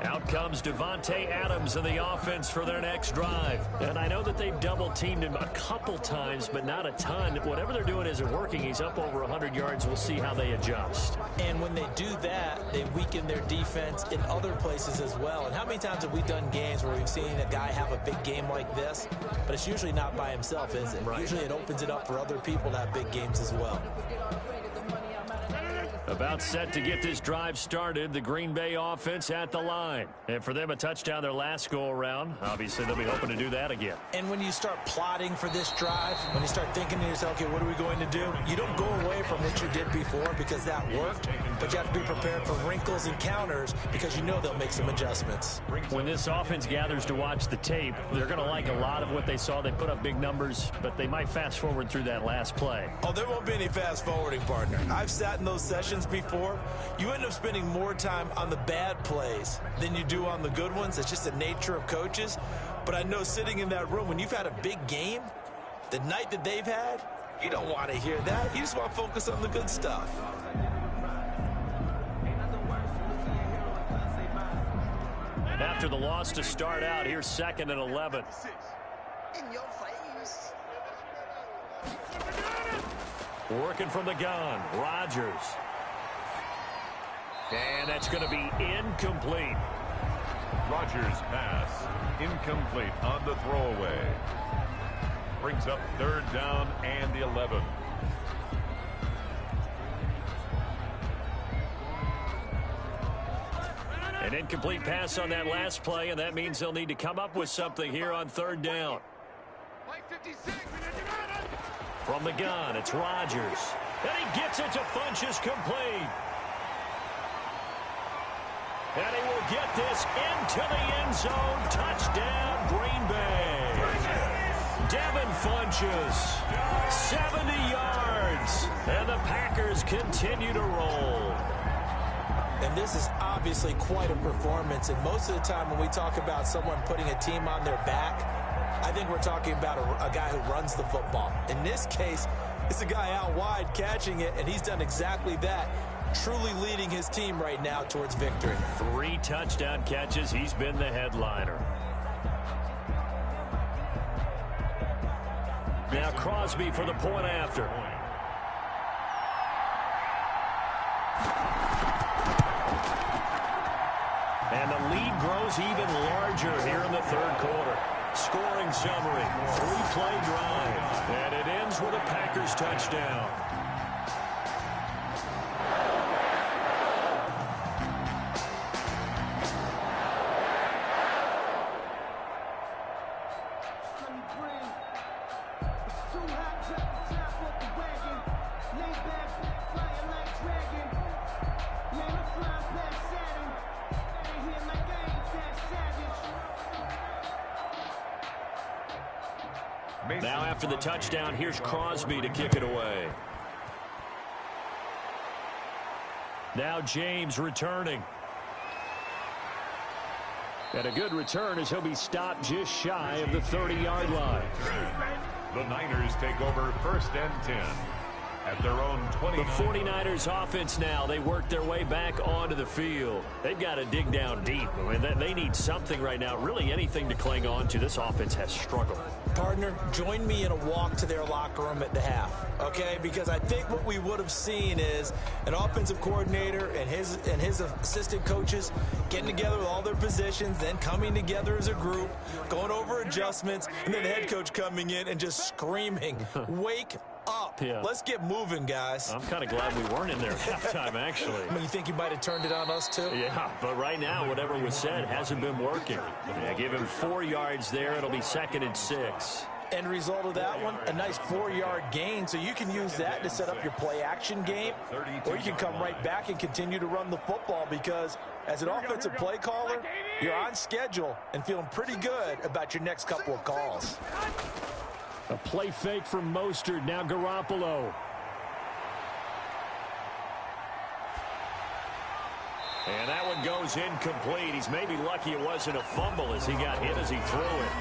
Out comes Devontae Adams in the offense for their next drive. And I know that they've double-teamed him a couple times, but not a ton. Whatever they're doing isn't working. He's up over 100 yards. We'll see how they adjust. And when they do that, they weaken their defense in other places as well. And how many times have we done games where we've seen a guy have a big game like this? But it's usually not by himself, is it? Right. Usually it opens it up for other people to have big games as well. About set to get this drive started, the Green Bay offense at the line. And for them, a touchdown their last go-around. Obviously, they'll be hoping to do that again. And when you start plotting for this drive, when you start thinking to yourself, okay, what are we going to do? You don't go away from what you did before because that worked, but you have to be prepared for wrinkles and counters because you know they'll make some adjustments. When this offense gathers to watch the tape, they're going to like a lot of what they saw. They put up big numbers, but they might fast forward through that last play. Oh, there won't be any fast forwarding, partner. I've sat in those sessions before. You end up spending more time on the bad plays than you do on the good ones. It's just the nature of coaches. But I know sitting in that room, when you've had a big game, the night that they've had, you don't want to hear that. You just want to focus on the good stuff. After the loss to start out, here's 2nd and 11. In your face. Working from the gun, Rodgers. And that's going to be incomplete. Rodgers' pass incomplete on the throwaway. Brings up 3rd down and 11. An incomplete pass on that last play, and that means they'll need to come up with something here on 3rd down. From the gun, it's Rodgers. And he gets it to Funchess complete. And he will get this into the end zone. Touchdown, Green Bay. Devin Funchess, 70 yards. And the Packers continue to roll. And this is obviously quite a performance. And most of the time when we talk about someone putting a team on their back, I think we're talking about a guy who runs the football. In this case, it's a guy out wide catching it, and he's done exactly that. Truly leading his team right now towards victory. 3 touchdown catches. He's been the headliner. Now Crosby for the point after. And the lead grows even larger here in the 3rd quarter. Scoring summary, 3-play drive. And it ends with a Packers touchdown. Now after the touchdown, here's Crosby to kick it away. Now James returning. And a good return as he'll be stopped just shy of the 30-yard line. The Niners take over 1st and 10 at their own 20. The 49ers offense now, they work their way back onto the field. They've got to dig down deep. I mean, they need something right now, really anything to cling on to. This offense has struggled. Partner, join me in a walk to their locker room at the half, okay? Because I think what we would have seen is an offensive coordinator and his assistant coaches getting together with all their positions, then coming together as a group, going over adjustments, and then the head coach coming in and just screaming, wake up. Yeah. Let's get moving, guys. I'm kind of glad we weren't in there at halftime, actually. I mean, you think you might have turned it on us, too? Yeah, but right now, whatever was said hasn't been working. Yeah, give him 4 yards there. It'll be 2nd and 6. End result of that one, a nice 4-yard gain. So you can use that to set up your play-action game, or you can come right back and continue to run the football because as an offensive play caller, you're on schedule and feeling pretty good about your next couple of calls. A play fake from Mostert. Now Garoppolo. And that one goes incomplete. He's maybe lucky it wasn't a fumble as he got hit as he threw it.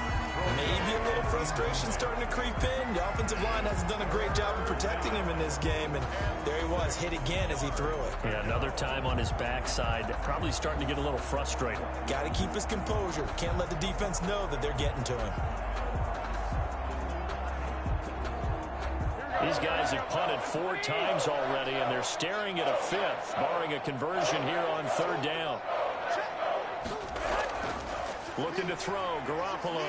Maybe a little frustration starting to creep in. The offensive line hasn't done a great job of protecting him in this game, and there he was, hit again as he threw it. Yeah, another time on his backside, probably starting to get a little frustrated. Got to keep his composure. Can't let the defense know that they're getting to him. These guys have punted 4 times already, and they're staring at a 5th, barring a conversion here on 3rd down. Looking to throw, Garoppolo.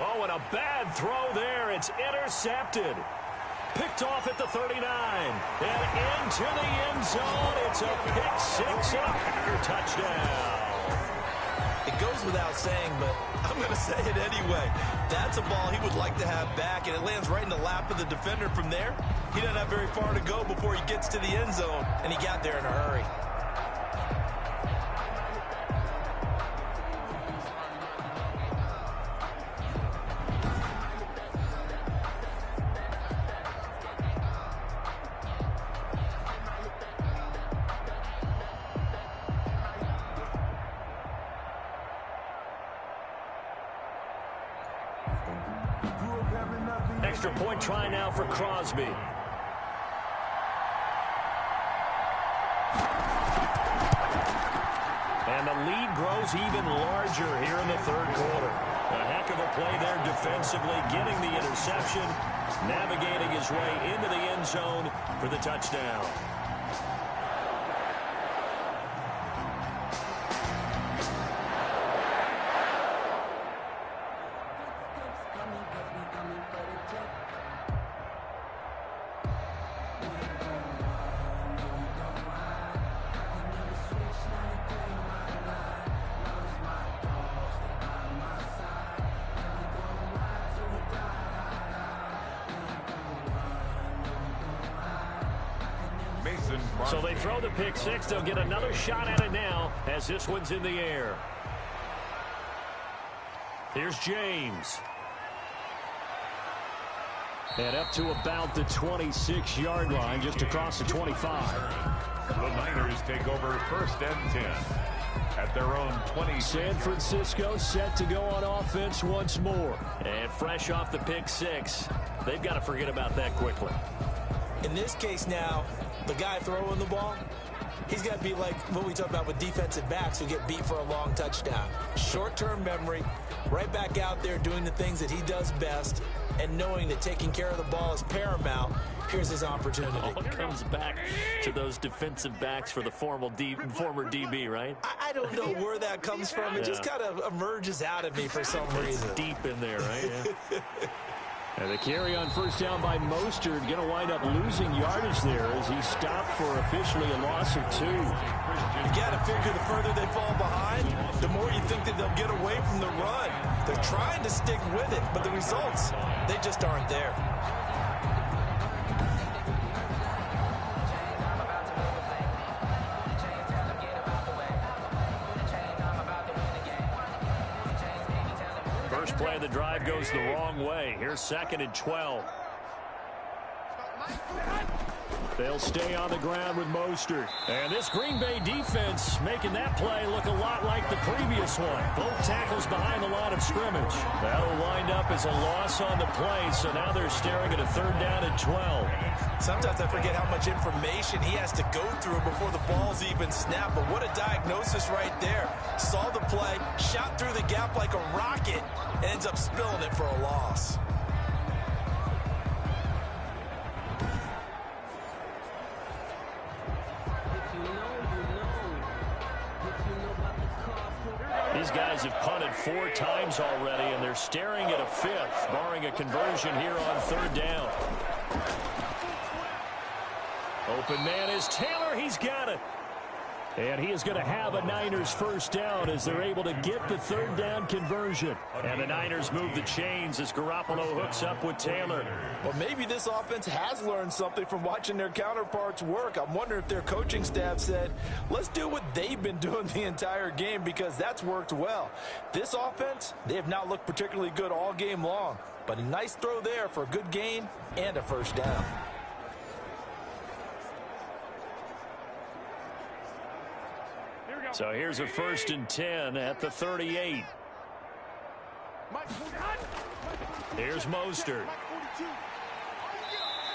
Oh, and a bad throw there. It's intercepted. Picked off at the 39. And into the end zone. It's a pick 6 and a Packer touchdown. It goes without saying, but I'm going to say it anyway. That's a ball he would like to have back, and it lands right in the lap of the defender from there. He doesn't have very far to go before he gets to the end zone, and he got there in a hurry. Extra point try now for Crosby. And the lead grows even larger here in the 3rd quarter. A heck of a play there defensively, getting the interception, navigating his way into the end zone for the touchdown. So they throw the pick 6. They'll get another shot at it now as this one's in the air. Here's James. And up to about the 26-yard line, just across the 25. The Niners take over 1st and 10 at their own 20. San Francisco set to go on offense once more. And fresh off the pick 6, they've got to forget about that quickly. In this case now, the guy throwing the ball, he's got to be like what we talk about with defensive backs who get beat for a long touchdown. Short-term memory, right back out there doing the things that he does best, and knowing that taking care of the ball is paramount. Here's his opportunity. It comes back to those defensive backs for the former DB, right? I don't know where that comes from. It just kind of emerges out of me for some reason. It's deep in there, right? Yeah. And the carry on 1st down by Mostert, going to wind up losing yardage there as he stopped for officially a loss of 2. You got to figure the further they fall behind, the more you think that they'll get away from the run. They're trying to stick with it, but the results, they just aren't there. First play of the drive goes the wrong way. Here's 2nd and 12. They'll stay on the ground with Mostert. And this Green Bay defense making that play look a lot like the previous one. Both tackles behind the line of scrimmage. That'll wind up as a loss on the play, so now they're staring at a 3rd down and 12. Sometimes I forget how much information he has to go through before the ball's even snapped, but what a diagnosis right there. Saw the play, shot through the gap like a rocket, and ends up spilling it for a loss. These guys have punted 4 times already, and they're staring at a 5th, barring a conversion here on 3rd down. Open man is Taylor. He's got it. And he is going to have a Niners 1st down as they're able to get the 3rd down conversion. And the Niners move the chains as Garoppolo hooks up with Taylor. Well, maybe this offense has learned something from watching their counterparts work. I'm wondering if their coaching staff said, let's do what they've been doing the entire game, because that's worked well. This offense, they have not looked particularly good all game long. But a nice throw there for a good gain and a 1st down. So So here's a 1st and 10 at the 38. Here's Mostert.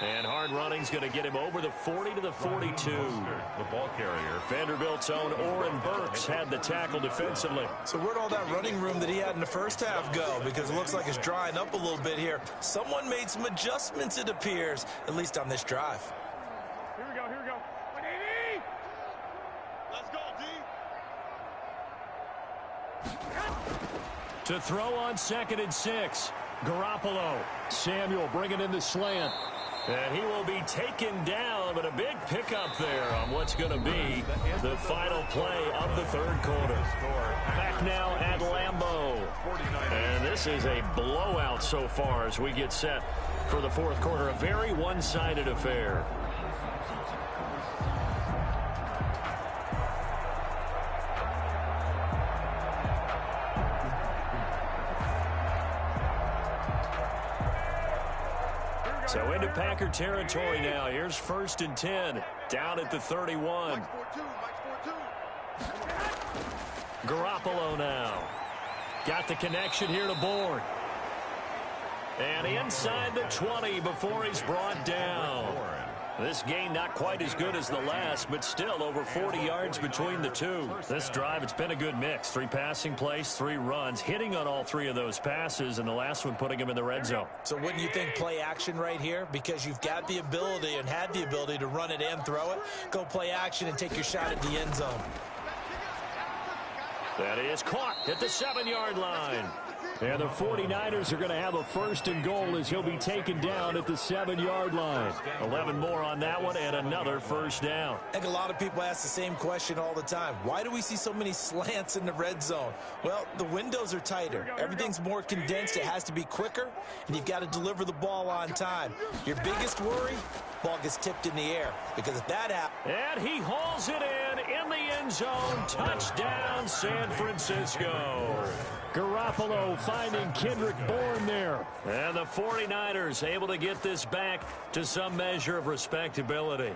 And hard running's going to get him over the 40 to the 42. The ball carrier. Vanderbilt's own Oren Burks had the tackle defensively. So where'd all that running room that he had in the first half go? Because it looks like it's drying up a little bit here. Someone made some adjustments, it appears, at least on this drive. Here we go, here we go. 180! Let's go, D! To throw on 2nd and 6. Garoppolo. Samuel bringing in the slant. And he will be taken down, but a big pickup there on what's going to be the final play of the 3rd quarter. Back now at Lambeau. And this is a blowout so far as we get set for the 4th quarter. A very one-sided affair. So into Packer territory now. Here's 1st and 10. Down at the 31. Garoppolo now. Got the connection here to Bourne. And inside the 20 before he's brought down. This game not quite as good as the last, but still over 40 yards between the two. This drive, it's been a good mix. 3 passing plays, 3 runs, hitting on all 3 of those passes, and the last one putting him in the red zone. So wouldn't you think play action right here? Because you've got the ability and had the ability to run it and throw it. Go play action and take your shot at the end zone. That is caught at the 7-yard line. And the 49ers are going to have a 1st and goal as he'll be taken down at the 7-yard line. 11 more on that one and another 1st down. I think a lot of people ask the same question all the time. Why do we see so many slants in the red zone? Well, the windows are tighter. Everything's more condensed. It has to be quicker, and you've got to deliver the ball on time. Your biggest worry, ball gets tipped in the air, because if that happens... And he hauls it in the end zone. Touchdown, San Francisco. Garoppolo finding Kendrick Bourne there. And the 49ers able to get this back to some measure of respectability.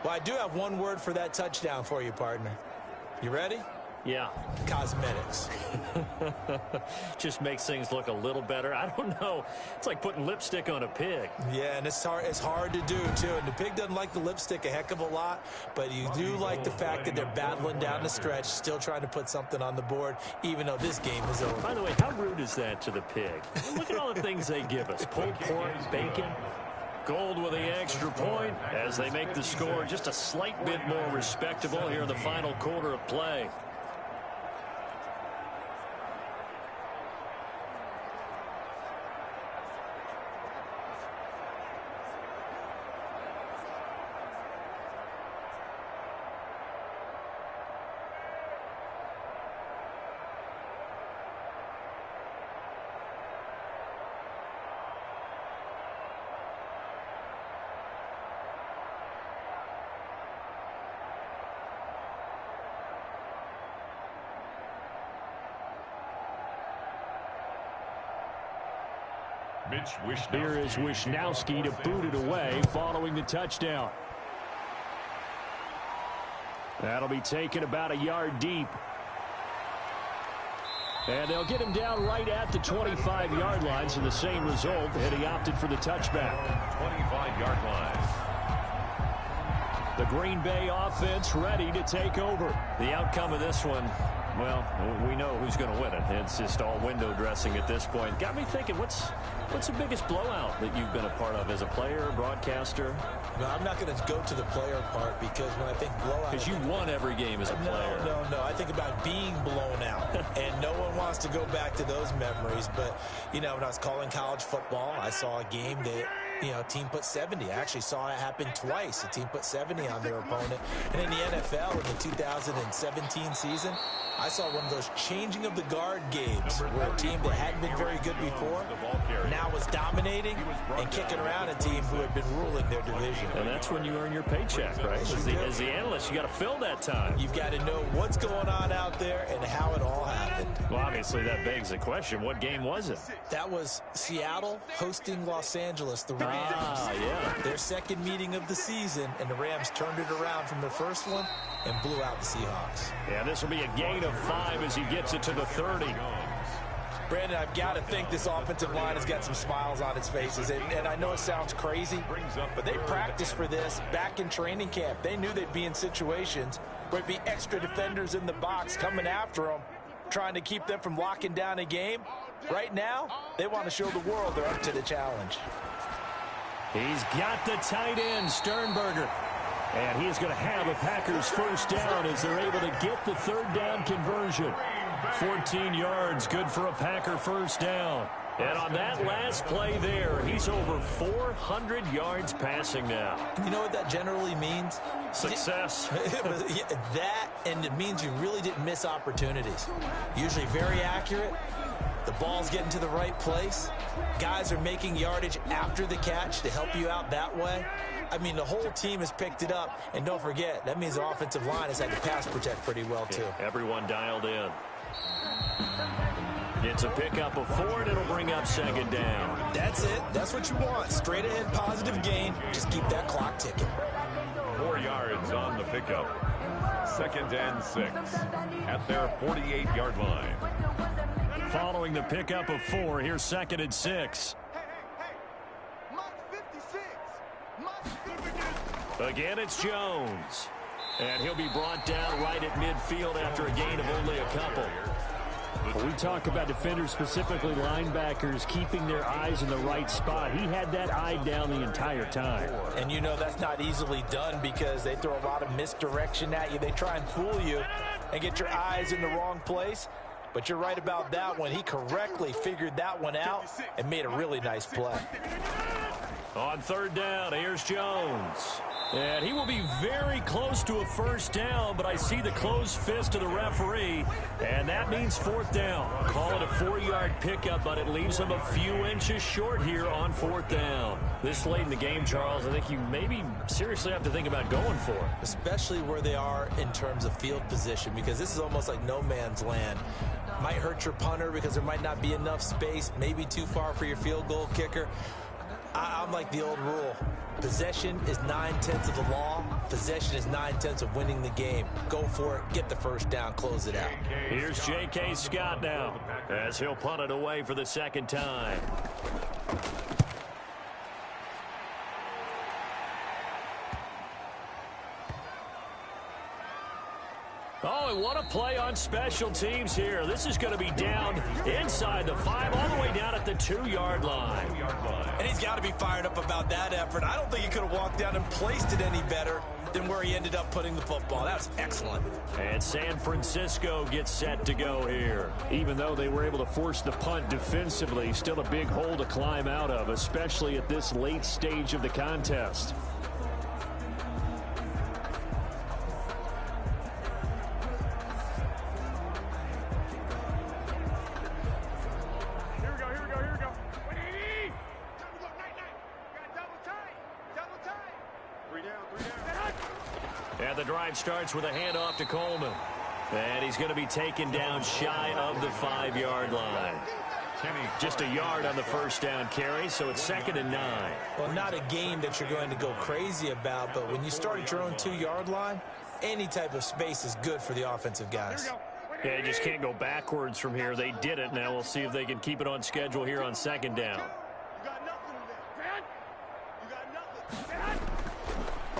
Well, I do have one word for that touchdown for you, partner. You ready? Yeah. Cosmetics. Just makes things look a little better. I don't know. It's like putting lipstick on a pig. Yeah, and it's hard to do, too. And the pig doesn't like the lipstick a heck of a lot, but you do like the fact that they're battling down the stretch, still trying to put something on the board, even though this game is over. By the way, how rude is that to the pig? Look at all the things they give us. Pulled pork, bacon. Gold with the extra point as they make the score just a slight bit more respectable here in the final quarter of play. Here is Wisnowski to boot it away following the touchdown. That'll be taken about a yard deep. And they'll get him down right at the 25-yard line, so the same result, and he opted for the touchback. 25-yard line. The Green Bay offense ready to take over. The outcome of this one, well, we know who's going to win it. It's just all window dressing at this point. Got me thinking, what's the biggest blowout that you've been a part of as a player, broadcaster? No, I'm not going to go to the player part, because when I think blowout... Because you won every game as a player. No. I think about being blown out, and no one wants to go back to those memories. But, you know, when I was calling college football, I saw a game that... You know, team put 70. I actually saw it happen twice. A team put 70 on their opponent. And in the NFL, in the 2017 season, I saw one of those changing of the guard games where a team that hadn't been very good before now was dominating and kicking around a team who had been ruling their division. And that's when you earn your paycheck, right? As the analyst, you got to fill that time. You've got to know what's going on out there and how it all happened. Well, obviously, that begs the question, what game was it? That was Seattle hosting Los Angeles, the Rams. Yeah. Their second meeting of the season, and the Rams turned it around from their first one and blew out the Seahawks. Yeah, this will be a gain of 5 as he gets it to the 30. Brandon, I've got to think this offensive line has got some smiles on its faces. And I know it sounds crazy, but they practiced for this back in training camp. They knew they'd be in situations where there'd be extra defenders in the box coming after them, trying to keep them from locking down a game. Right now, they want to show the world they're up to the challenge. He's got the tight end, Sternberger. And he's going to have a Packers first down as they're able to get the third down conversion. 14 yards, good for a Packer first down. And on that last play there, he's over 400 yards passing now. You know what that generally means? Success. That, and it means you really didn't miss opportunities. Usually very accurate. The ball's getting to the right place. Guys are making yardage after the catch to help you out that way. I mean, the whole team has picked it up. And don't forget, that means the offensive line has had to pass protect pretty well, too. Yeah, everyone dialed in. It's a pickup of 4, and it'll bring up second down. That's it. That's what you want. Straight ahead positive gain. Just keep that clock ticking. 4 yards on the pickup. 2nd and 6 at their 48-yard line. Following the pickup of 4, here's 2nd and 6. Again, it's Jones. And he'll be brought down right at midfield after a gain of only a couple. We talk about defenders, specifically linebackers, keeping their eyes in the right spot. He had that eye down the entire time. And you know that's not easily done because they throw a lot of misdirection at you. They try and fool you and get your eyes in the wrong place. But you're right about that one. He correctly figured that one out and made a really nice play. On third down, here's Jones. And he will be very close to a first down, but I see the closed fist of the referee, and that means fourth down. Call it a 4-yard pickup, but it leaves him a few inches short here on fourth down. This late in the game, Charles, I think you maybe seriously have to think about going for it. Especially where they are in terms of field position, because this is almost like no man's land. Might hurt your punter because there might not be enough space, maybe too far for your field goal kicker. I'm like the old rule. Possession is 9/10 of the law. Possession is 9/10 of winning the game. Go for it. Get the first down. Close it out. Here's J.K. Scott now as he'll punt it away for the second time. Oh, and what a play on special teams here. This is going to be down inside the 5, all the way down at the 2-yard line. And he's got to be fired up about that effort. I don't think he could have walked down and placed it any better than where he ended up putting the football. That was excellent. And San Francisco gets set to go here. Even though they were able to force the punt defensively, still a big hole to climb out of, especially at this late stage of the contest. And the drive starts with a handoff to Coleman. And he's going to be taken down shy of the 5-yard line. Just a yard on the first down carry, so it's 2nd and 9. Well, not a game that you're going to go crazy about, but when you start at your own 2-yard line, any type of space is good for the offensive guys. Yeah, you just can't go backwards from here. They did it. Now we'll see if they can keep it on schedule here on 2nd down.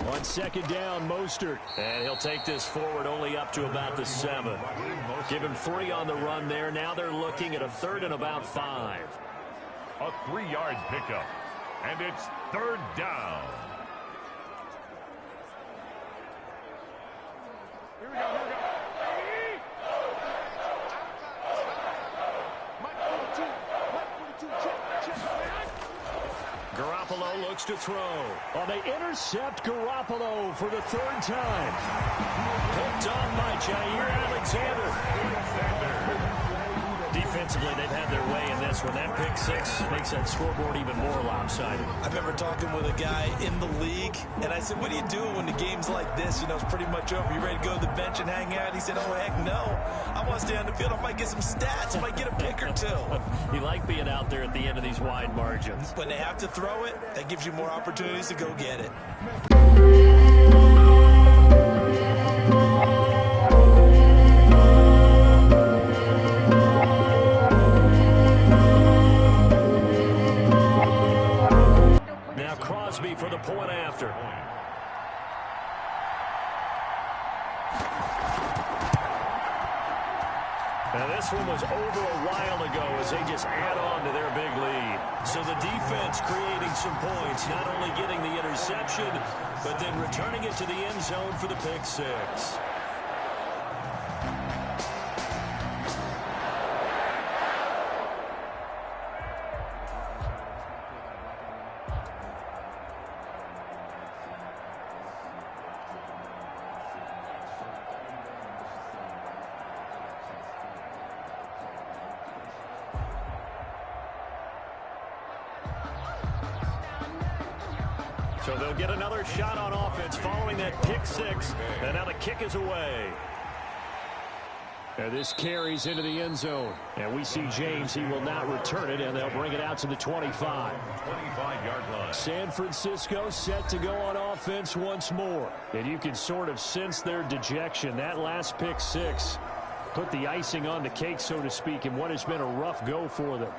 On 2nd down, Mostert. And he'll take this forward only up to about the 7. Give him 3 on the run there. Now they're looking at a 3rd and about 5. A 3-yard pickup. And it's 3rd down. Here we go. Garoppolo looks to throw. Oh, they intercept Garoppolo for the 3rd time. Picked on by Jair Alexander. Offensively, they've had their way in this one. That pick six makes that scoreboard even more lopsided. I remember talking with a guy in the league, and I said, what do you do when the game's like this? You know, it's pretty much over. You ready to go to the bench and hang out? He said, oh, heck no. I want to stay on the field. I might get some stats. I might get a pick or two. You like being out there at the end of these wide margins. When they have to throw it, that gives you more opportunities to go get it. Now Crosby for the point after. Now this one was over a while ago as they just add on to their big lead. So the defense creating some points, not only getting the interception, but then returning it to the end zone for the pick six. So they'll get another shot on offense following that pick six. And now the kick is away. And this carries into the end zone. And we see James. He will not return it, and they'll bring it out to the 25. 25-yard line. San Francisco set to go on offense once more. And you can sort of sense their dejection. That last pick six put the icing on the cake, so to speak, in what has been a rough go for them.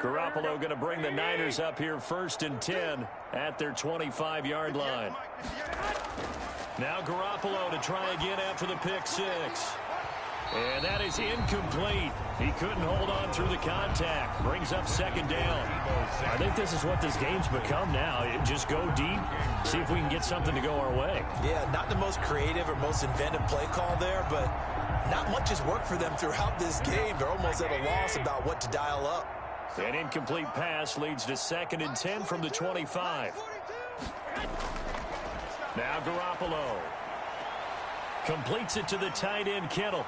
Garoppolo going to bring the Niners up here 1st and 10 at their 25-yard line. Now Garoppolo to try again after the pick six. And that is incomplete. He couldn't hold on through the contact. Brings up 2nd down. I think this is what this game's become now. Just go deep, see if we can get something to go our way. Yeah, not the most creative or most inventive play call there, but not much has worked for them throughout this game. They're almost at a loss about what to dial up. An incomplete pass leads to 2nd and 10 from the 25. Now Garoppolo completes it to the tight end, Canton.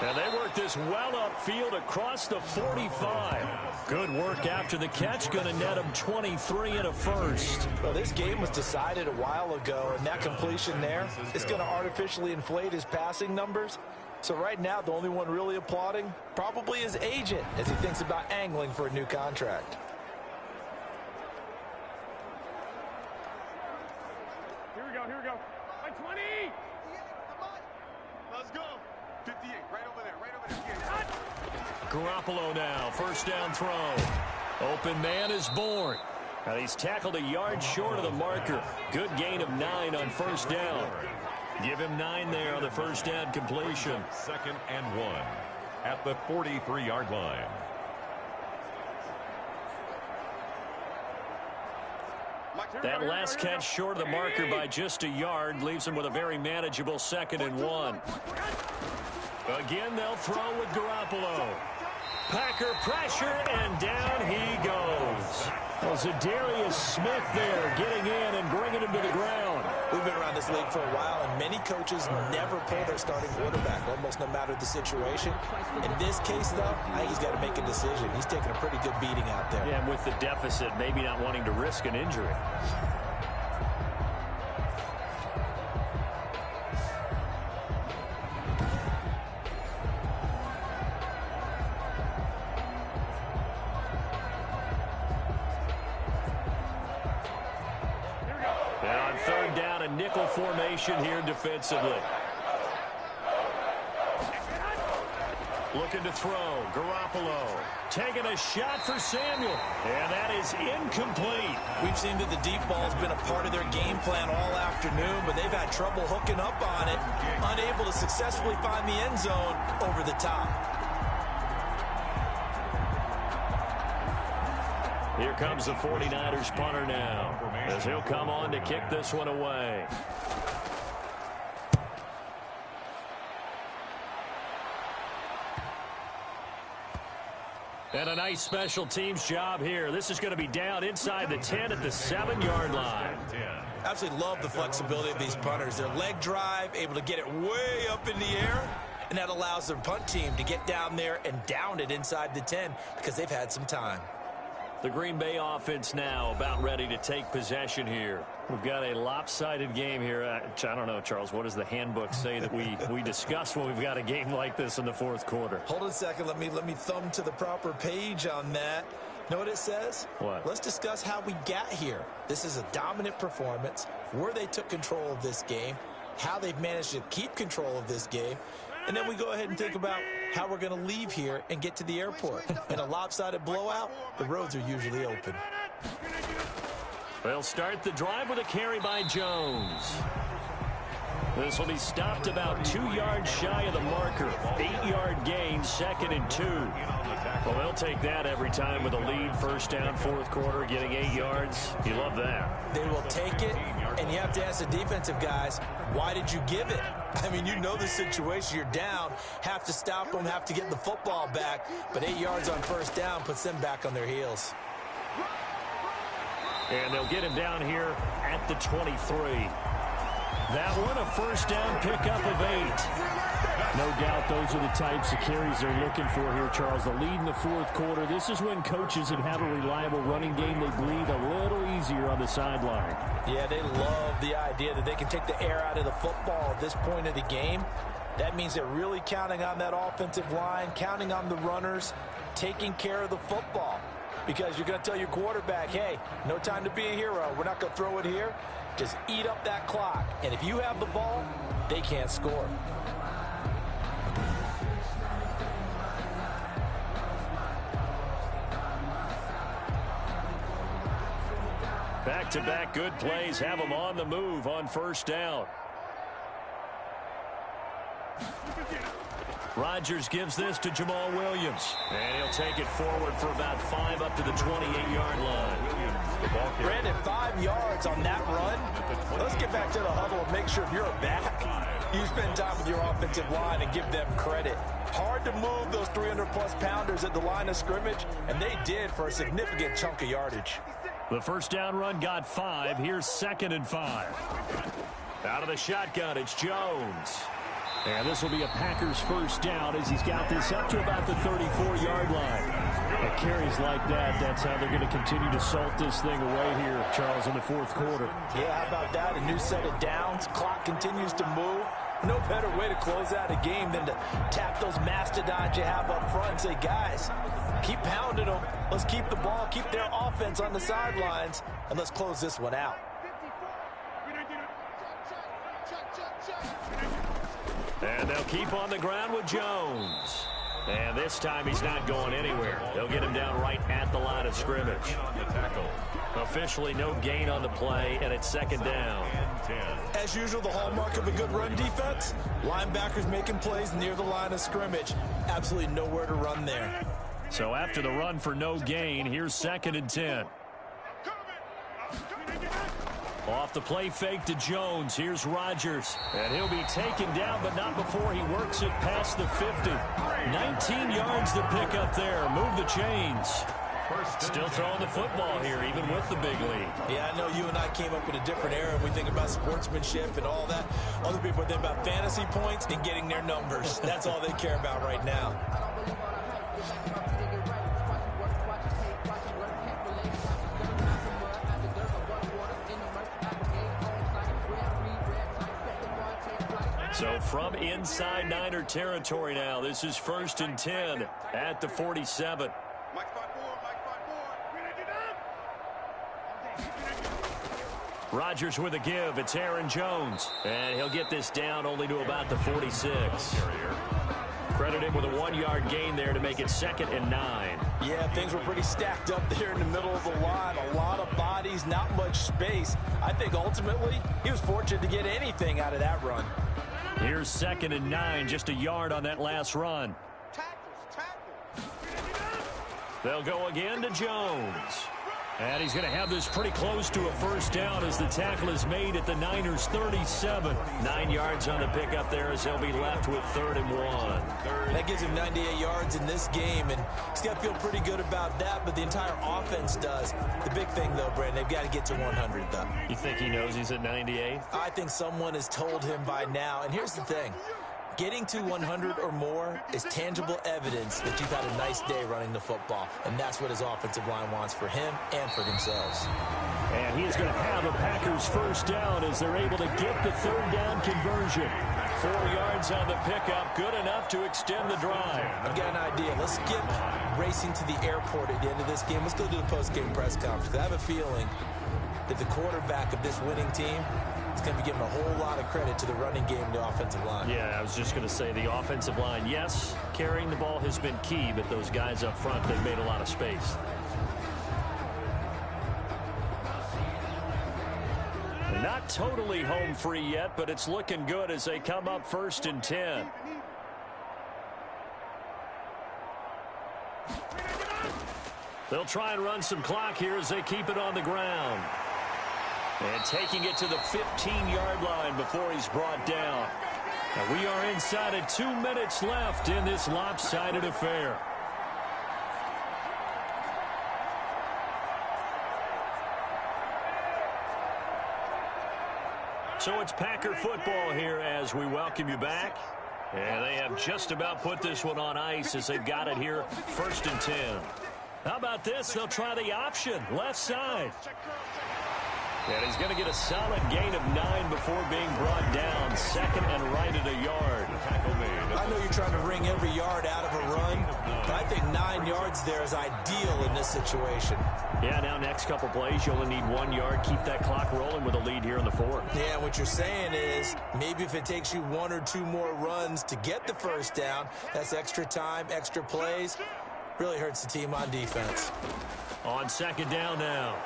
And they work this well upfield across the 45. Good work after the catch. Going to net him 23 and a first. Well, this game was decided a while ago, and that completion there is going to artificially inflate his passing numbers. So right now, the only one really applauding probably his agent as he thinks about angling for a new contract. Here we go. By 20! Let's go. 58, right over there. Garoppolo now, 1st down throw. Open man is born. Now he's tackled a yard short of the marker. Good gain of 9 on 1st down. Give him 9 there on the 1st down completion. 2nd and 1 at the 43-yard line. That last catch short of the marker by just a yard leaves him with a very manageable 2nd and 1. Again, they'll throw with Garoppolo. Packer pressure, and down he goes. Well, Zadarius Smith there getting in and bringing him to the ground. We've been around this league for a while, and many coaches never pull their starting quarterback, almost no matter the situation. In this case, though, I think he's got to make a decision. He's taking a pretty good beating out there. Yeah, and with the deficit, maybe not wanting to risk an injury. Nickel formation here defensively. Looking to throw. Garoppolo taking a shot for Samuel. And that is incomplete. We've seen that the deep ball's been a part of their game plan all afternoon, but they've had trouble hooking up on it. Unable to successfully find the end zone over the top. Here comes the 49ers punter now, as he'll come on to kick this one away. And a nice special teams job here. This is going to be down inside the 10 at the 7-yard line. Absolutely love the flexibility of these punters. Their leg drive, able to get it way up in the air, and that allows their punt team to get down there and down it inside the 10 because they've had some time. The Green Bay offense now about ready to take possession here. We've got a lopsided game here. I don't know, Charles, what does the handbook say that we discuss when we've got a game like this in the fourth quarter? Hold on a second. Let me thumb to the proper page on that. Know what it says? What? Let's discuss how we got here. This is a dominant performance, where they took control of this game, how they've managed to keep control of this game, and then we go ahead and think about how we're going to leave here and get to the airport. In a lopsided blowout, the roads are usually open. They'll start the drive with a carry by Jones. This will be stopped about 2 yards shy of the marker. 8-yard gain, 2nd and 2. Well, they'll take that every time with a lead. First down, fourth quarter, getting 8 yards. You love that. They will take it, and you have to ask the defensive guys, why did you give it? I mean, you know the situation. You're down, have to stop them, have to get the football back, but 8 yards on first down puts them back on their heels. And they'll get him down here at the 23. That one, a first down pickup of 8. No doubt those are the types of carries they're looking for here, Charles. The lead in the fourth quarter. This is when coaches that have a reliable running game, they breathe a little easier on the sideline. Yeah, they love the idea that they can take the air out of the football at this point of the game. That means they're really counting on that offensive line, counting on the runners, taking care of the football. Because you're going to tell your quarterback, hey, no time to be a hero. We're not going to throw it here. Just eat up that clock. And if you have the ball, they can't score. Back-to-back good plays have them on the move on first down. Rodgers gives this to Jamal Williams. And he'll take it forward for about 5 up to the 28-yard line. Brandon, 5 yards on that run. Let's get back to the huddle and make sure if you're a back, you spend time with your offensive line and give them credit. Hard to move those 300-plus pounders at the line of scrimmage, and they did for a significant chunk of yardage. The first down run got 5. Here's 2nd and 5. Out of the shotgun, it's Jones. And this will be a Packers first down as he's got this up to about the 34-yard line. At carries like that, that's how they're going to continue to salt this thing away here, Charles, in the fourth quarter. Yeah, how about that? A new set of downs. Clock continues to move. No better way to close out a game than to tap those mastodons you have up front and say, guys, keep pounding them. Let's keep the ball, keep their offense on the sidelines, and let's close this one out. And they'll keep on the ground with Jones. And this time he's not going anywhere. They'll get him down right at the line of scrimmage. Officially no gain on the play, and it's 2nd down. As usual, the hallmark of a good run defense, linebackers making plays near the line of scrimmage. Absolutely nowhere to run there. So after the run for no gain, here's 2nd and 10. Off the play fake to Jones. Here's Rodgers. And he'll be taken down, but not before he works it past the 50. 19 yards to pick up there. Move the chains. Still throwing the football here, even with the big lead. Yeah, I know you and I came up in a different era, and we think about sportsmanship and all that. Other people think about fantasy points and getting their numbers. That's all they care about right now. So from inside Niner territory now, this is 1st and 10 at the 47. Rodgers with a give. It's Aaron Jones. And he'll get this down only to about the 46. Credit him with a 1-yard gain there to make it 2nd and 9. Yeah, things were pretty stacked up there in the middle of the line. A lot of bodies, not much space. I think ultimately he was fortunate to get anything out of that run. Here's 2nd and 9, just a yard on that last run. They'll go again to Jones. And he's going to have this pretty close to a first down as the tackle is made at the Niners' 37. 9 yards on the pickup there as they'll be left with 3rd and 1. That gives him 98 yards in this game, and he's got to feel pretty good about that, but the entire offense does. The big thing, though, Brandon, they've got to get to 100, though. You think he knows he's at 98? I think someone has told him by now, and here's the thing. Getting to 100 or more is tangible evidence that you've had a nice day running the football, and that's what his offensive line wants for him and for themselves. And he's going to have a Packers first down as they're able to get the 3rd down conversion. 4 yards on the pickup, good enough to extend the drive. I've got an idea. Let's skip racing to the airport at the end of this game. Let's go do the post-game press conference. I have a feeling that the quarterback of this winning team is going to be giving a whole lot of credit to the running game and the offensive line. Yeah, I was just going to say the offensive line, yes, carrying the ball has been key, but those guys up front, they've made a lot of space. Not totally home free yet, but it's looking good as they come up 1st and 10. They'll try and run some clock here as they keep it on the ground. And taking it to the 15-yard line before he's brought down. And we are inside of 2 minutes left in this lopsided affair. So it's Packer football here as we welcome you back. And they have just about put this one on ice as they've got it here, 1st and 10. How about this? They'll try the option, left side. And he's going to get a solid gain of 9 before being brought down. 2nd and right at a yard. I know you're trying to wring every yard out of a run, but I think 9 yards there is ideal in this situation. Yeah, now next couple plays, you only need 1 yard. Keep that clock rolling with a lead here in the 4th. Yeah, what you're saying is maybe if it takes you 1 or 2 more runs to get the first down, that's extra time, extra plays. Really hurts the team on defense. On 2nd down now.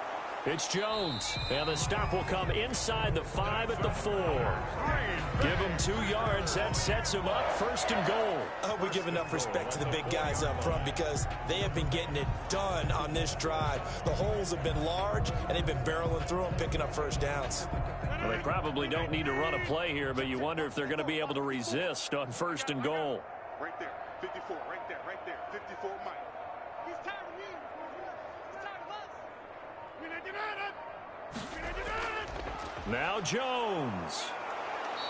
It's Jones, and the stop will come inside the 5 at the 4. Give him 2 yards. That sets him up 1st and goal. I hope we give enough respect to the big guys up front because they have been getting it done on this drive. The holes have been large, and they've been barreling through them, picking up first downs. Well, they probably don't need to run a play here, but you wonder if they're going to be able to resist on 1st and goal. Right there, 54, right there, 54, Mike. He's tired of me. He's tired of us. Now Jones.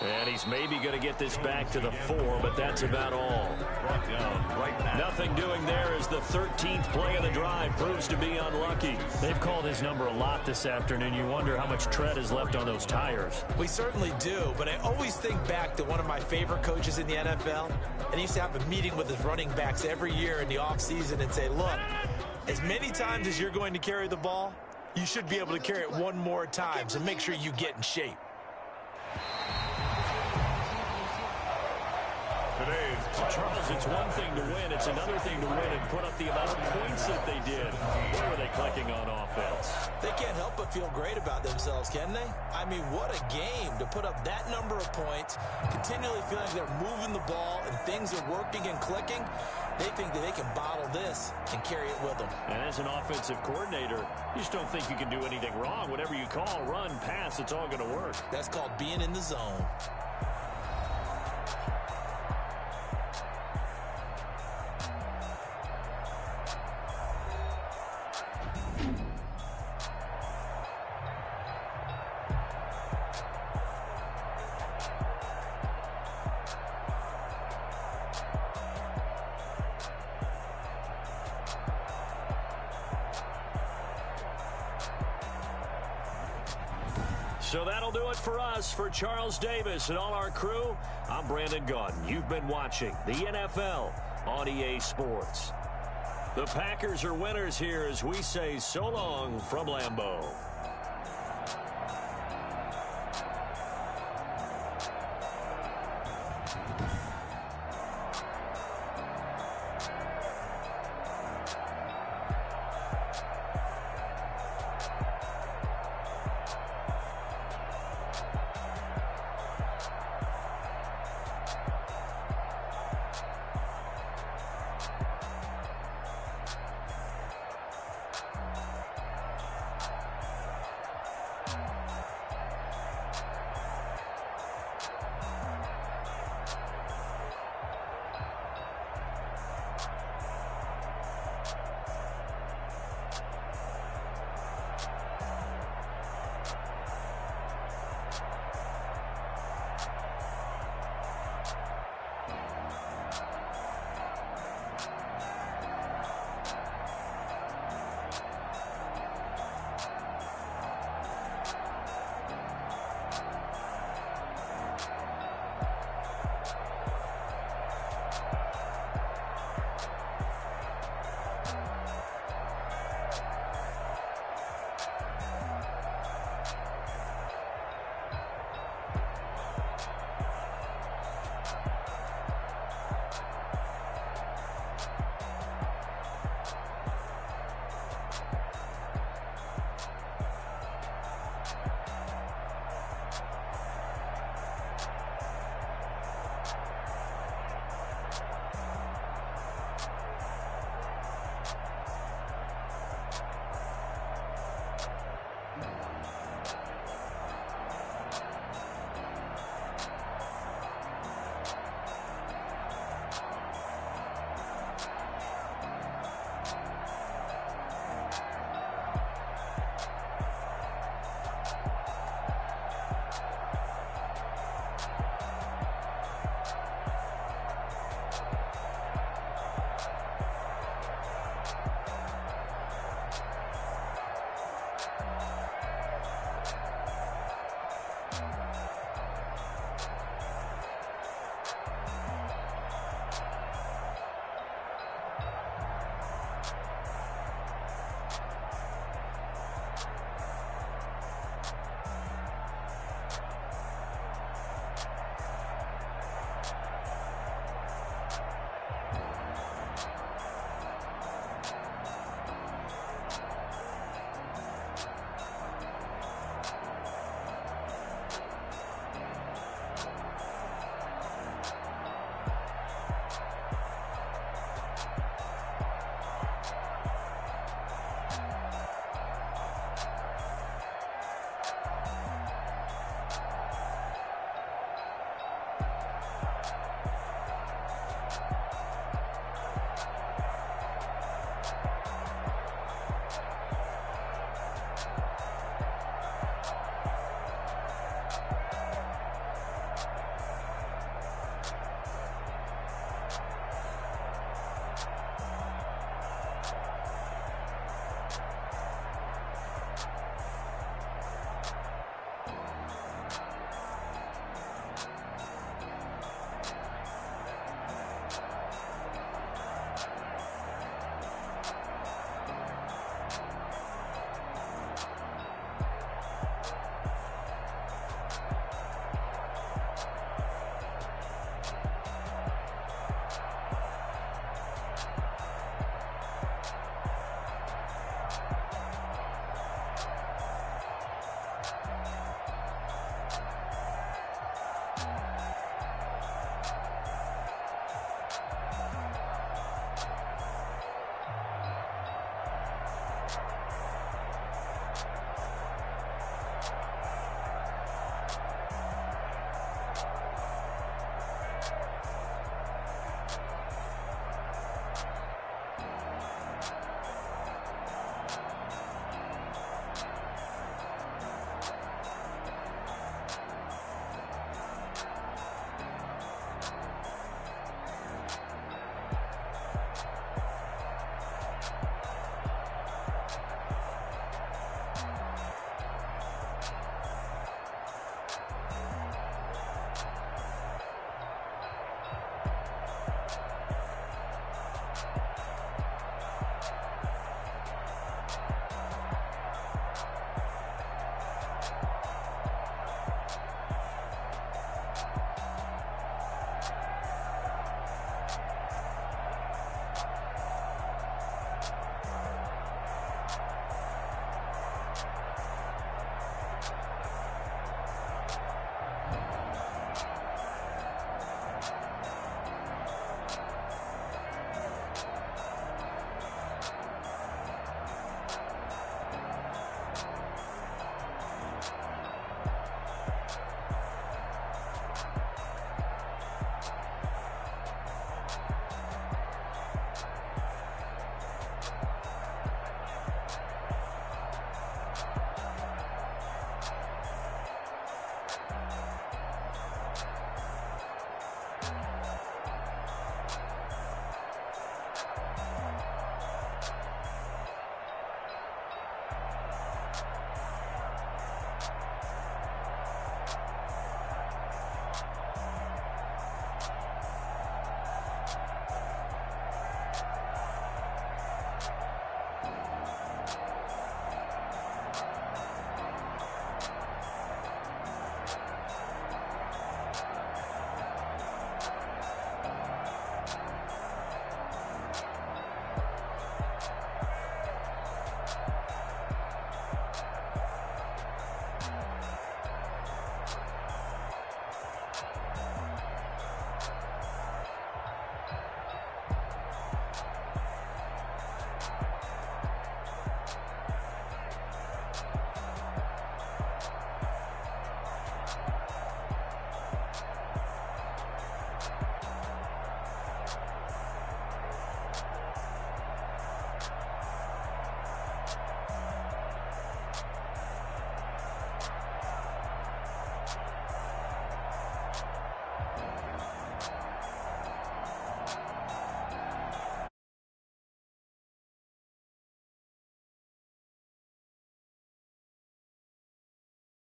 And he's maybe going to get this back to the 4, but that's about all. Nothing doing there as the 13th play of the drive proves to be unlucky. They've called his number a lot this afternoon. You wonder how much tread is left on those tires. We certainly do, but I always think back to one of my favorite coaches in the NFL, and he used to have a meeting with his running backs every year in the offseason and say, look, as many times as you're going to carry the ball, you should be able to carry it 1 more time, so make sure you get in shape. Charles, it's one thing to win. It's another thing to win and put up the amount of points that they did. Where were they clicking on offense? They can't help but feel great about themselves, can they? I mean, what a game to put up that number of points, continually feeling like they're moving the ball and things are working and clicking. They think that they can bottle this and carry it with them. And as an offensive coordinator, you just don't think you can do anything wrong. Whatever you call, run, pass, it's all going to work. That's called being in the zone. So that'll do it for us. For Charles Davis and all our crew, I'm Brandon Gaudin. You've been watching the NFL on EA Sports. The Packers are winners here as we say so long from Lambeau.